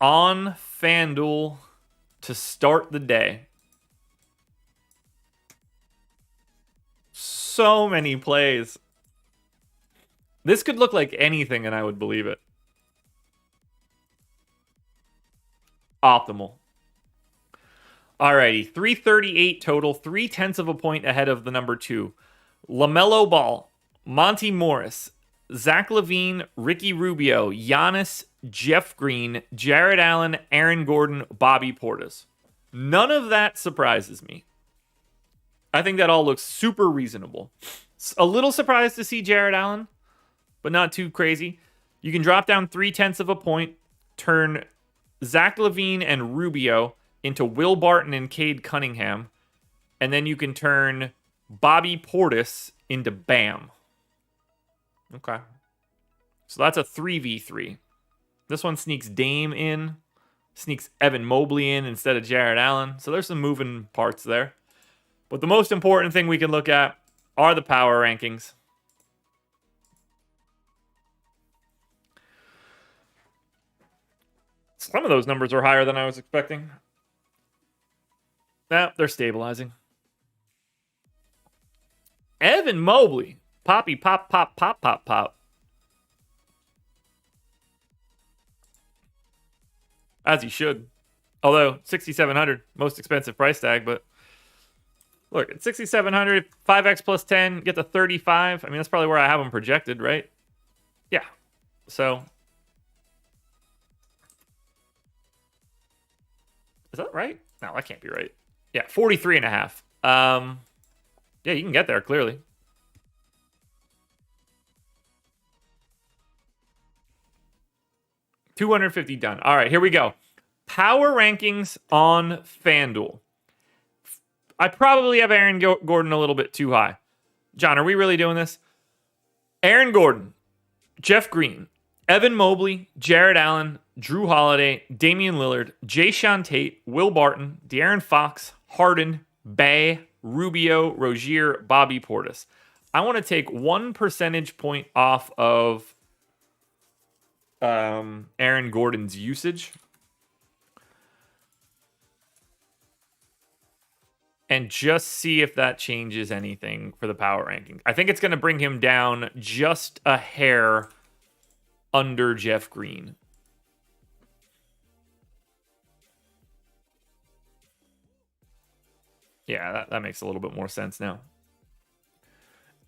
on FanDuel to start the day. So many plays. This could look like anything and I would believe it. Optimal. Alrighty, 338 total, 0.3 of a point ahead of the number 2. LaMelo Ball, Monty Morris, Zach LaVine, Ricky Rubio, Giannis, Jeff Green, Jared Allen, Aaron Gordon, Bobby Portis. None of that surprises me. I think that all looks super reasonable. A little surprised to see Jared Allen, but not too crazy. You can drop down 0.3 of a point, turn Zach LaVine and Rubio into Will Barton and Cade Cunningham, and then you can turn Bobby Portis into Bam. Okay. So that's a 3v3. This one sneaks Dame in, sneaks Evan Mobley in instead of Jared Allen. So there's some moving parts there. But the most important thing we can look at are the power rankings. Some of those numbers are higher than I was expecting. Nah, they're stabilizing. Evan Mobley. Poppy, pop, pop, pop, pop, pop. As he should. Although, 6,700, most expensive price tag, but look, at 6,700, 5x plus 10, get to 35. I mean, that's probably where I have him projected, right? Yeah. So, is that right? No, that can't be right. Yeah, 43 and a half. Yeah, you can get there, clearly. $250 done. All right, here we go. Power rankings on FanDuel. I probably have Aaron Gordon a little bit too high. John, are we really doing this? Aaron Gordon, Jeff Green, Evan Mobley, Jared Allen, Drew Holiday, Damian Lillard, Jayshawn Tate, Will Barton, De'Aaron Fox, Harden, Bay, Rubio, Rozier, Bobby Portis. I want to take 1 percentage point off of Aaron Gordon's usage and just see if that changes anything for the power ranking. I think it's going to bring him down just a hair under Jeff Green. Yeah, that makes a little bit more sense now.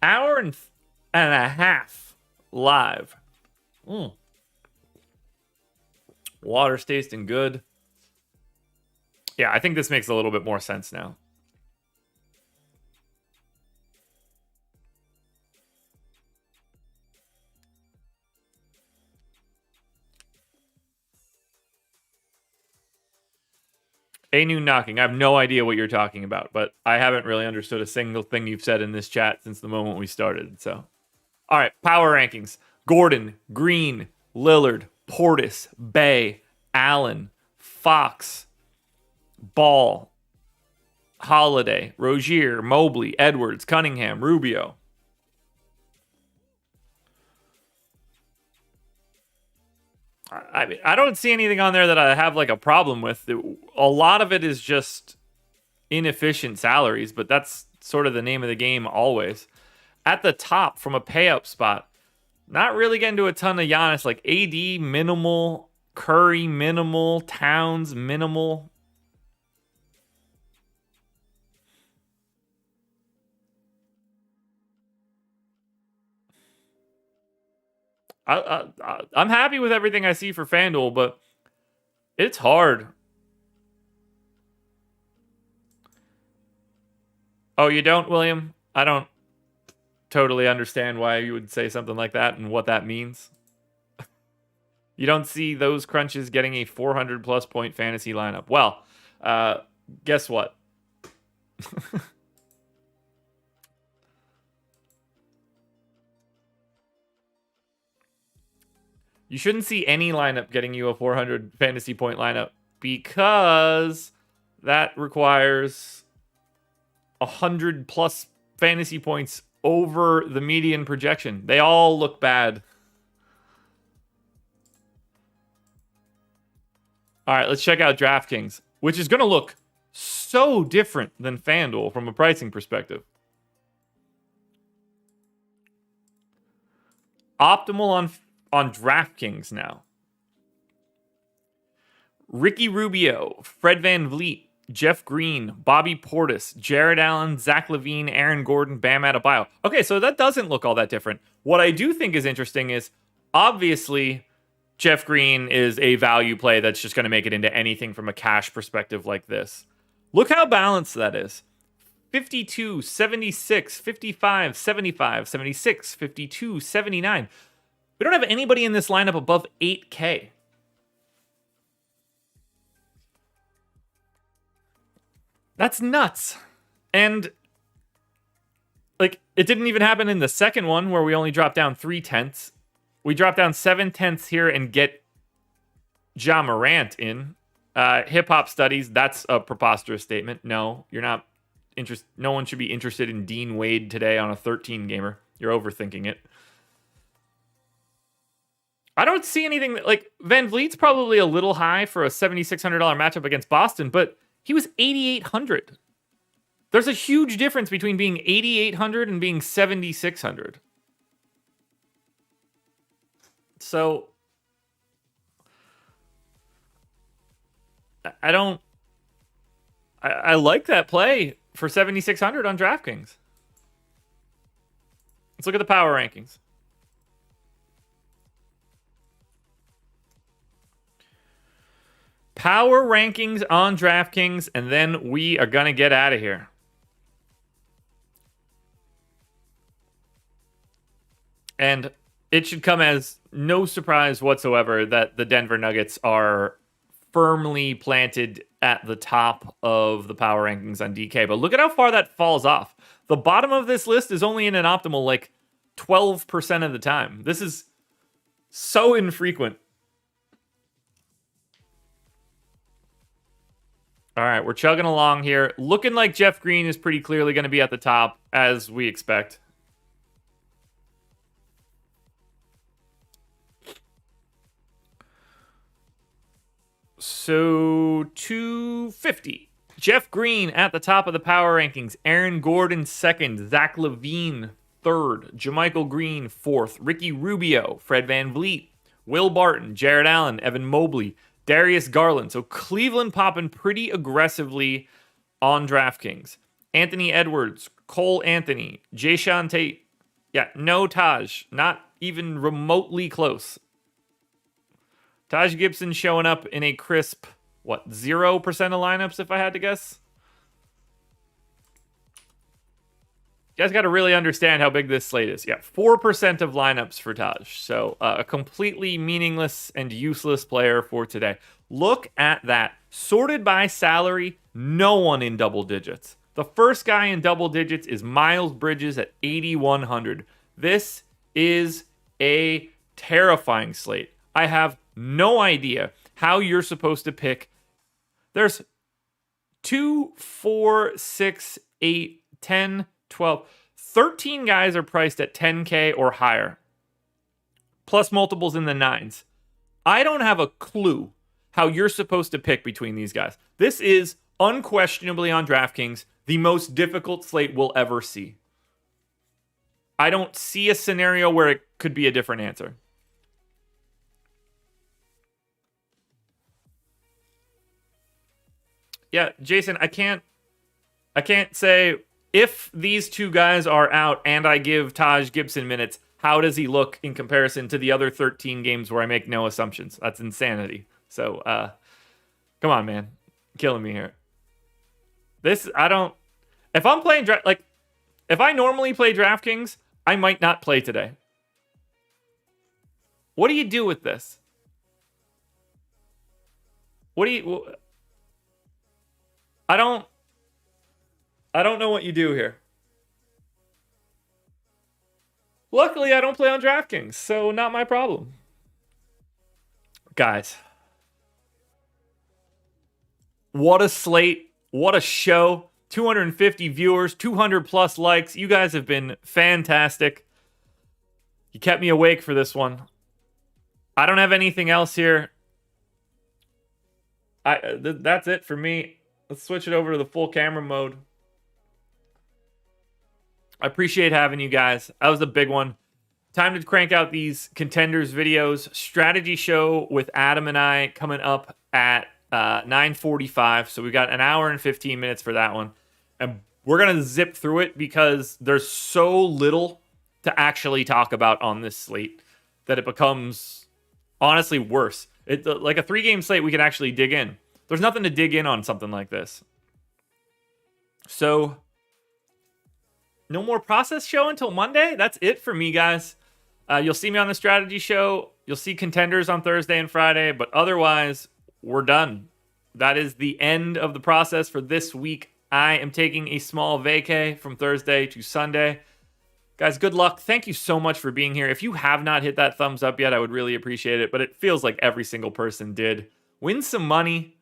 Hour and a half live. Water's tasting good. Yeah, I think this makes a little bit more sense now. A new knocking. I have no idea what you're talking about, but I haven't really understood a single thing you've said in this chat since the moment we started. So, all right, power rankings. Gordon, Green, Lillard, Portis, Bay, Allen, Fox, Ball, Holiday, Rozier, Mobley, Edwards, Cunningham, Rubio. I mean, I don't see anything on there that I have like a problem with. A lot of it is just inefficient salaries, but that's sort of the name of the game always. At the top, from a pay-up spot, not really getting to a ton of Giannis. Like AD, minimal. Curry, minimal. Towns, minimal. I'm happy with everything I see for FanDuel, but it's hard. Oh, you don't, William? I don't totally understand why you would say something like that and what that means. You don't see those crunches getting a 400 plus point fantasy lineup. Well, guess what? You shouldn't see any lineup getting you a 400 fantasy point lineup because that requires 100 plus fantasy points over the median projection. They all look bad. All right, let's check out DraftKings, which is going to look so different than FanDuel from a pricing perspective. Optimal on DraftKings now. Ricky Rubio, Fred VanVleet, Jeff Green, Bobby Portis, Jared Allen, Zach LaVine, Aaron Gordon, Bam Adebayo. Okay, so that doesn't look all that different. What I do think is interesting is, obviously, Jeff Green is a value play that's just going to make it into anything from a cash perspective like this. Look how balanced that is. 52, 76, 55, 75, 76, 52, 79. We don't have anybody in this lineup above 8K. That's nuts. And like, it didn't even happen in the second one where we only dropped down 3/10. We drop down 7/10 here and get Ja Morant in. Hip hop studies, that's a preposterous statement. No, you're not interested. No one should be interested in Dean Wade today on a 13 gamer. You're overthinking it. I don't see anything like Van Vliet's probably a little high for a $7,600 matchup against Boston, but he was 8,800. There's a huge difference between being 8,800 and being 7,600. So I like that play for 7,600 on DraftKings. Let's look at the power rankings. Power rankings on DraftKings, and then we are going to get out of here. And it should come as no surprise whatsoever that the Denver Nuggets are firmly planted at the top of the power rankings on DK. But look at how far that falls off. The bottom of this list is only in an optimal, like, 12% of the time. This is so infrequent. All right, we're chugging along here. Looking like Jeff Green is pretty clearly going to be at the top, as we expect. So, 250. Jeff Green at the top of the power rankings. Aaron Gordon second. Zach LaVine third. JaMychal Green fourth. Ricky Rubio. Fred VanVleet. Will Barton. Jared Allen. Evan Mobley. Darius Garland. So Cleveland popping pretty aggressively on DraftKings. Anthony Edwards, Cole Anthony, Jayshawn Tate. Yeah, no Taj. Not even remotely close. Taj Gibson showing up in a crisp, 0% of lineups if I had to guess? You guys got to really understand how big this slate is. Yeah, 4% of lineups for Taj. So a completely meaningless and useless player for today. Look at that. Sorted by salary, no one in double digits. The first guy in double digits is Miles Bridges at 8,100. This is a terrifying slate. I have no idea how you're supposed to pick. There's 2, 4, 6, 8, 10, 12, 13 guys are priced at 10K or higher, plus multiples in the 9s. I don't have a clue how you're supposed to pick between these guys. This is unquestionably on DraftKings the most difficult slate we'll ever see. I don't see a scenario where it could be a different answer. Yeah, Jason, I can't say if these two guys are out and I give Taj Gibson minutes, how does he look in comparison to the other 13 games where I make no assumptions? That's insanity. So, come on, man. Killing me here. If I'm playing, if I normally play DraftKings, I might not play today. What do you do with this? I don't know what you do here. Luckily, I don't play on DraftKings, so not my problem. Guys, what a slate. What a show. 250 viewers, 200 plus likes. You guys have been fantastic. You kept me awake for this one. I don't have anything else here. That's it for me. Let's switch it over to the full camera mode. I appreciate having you guys. That was a big one. Time to crank out these contenders videos. Strategy show with Adam and I coming up at 9:45. So we've got an hour and 15 minutes for that one. And we're going to zip through it because there's so little to actually talk about on this slate that it becomes honestly worse. Like a 3-game slate, we can actually dig in. There's nothing to dig in on something like this. So, no more process show until Monday. That's it for me, guys. You'll see me on the strategy show. You'll see contenders on Thursday and Friday. But otherwise, we're done. That is the end of the process for this week. I am taking a small vacay from Thursday to Sunday. Guys, good luck. Thank you so much for being here. If you have not hit that thumbs up yet, I would really appreciate it. But it feels like every single person did. Win some money.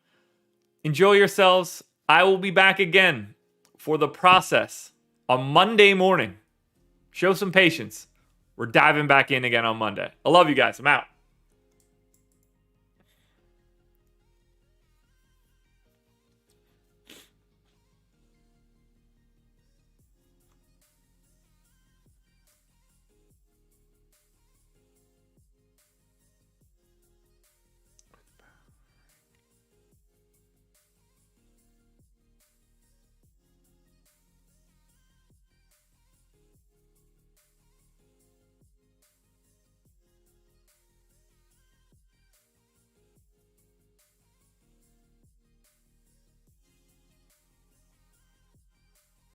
Enjoy yourselves. I will be back again for the process on Monday morning. Show some patience. We're diving back in again on Monday. I love you guys. I'm out.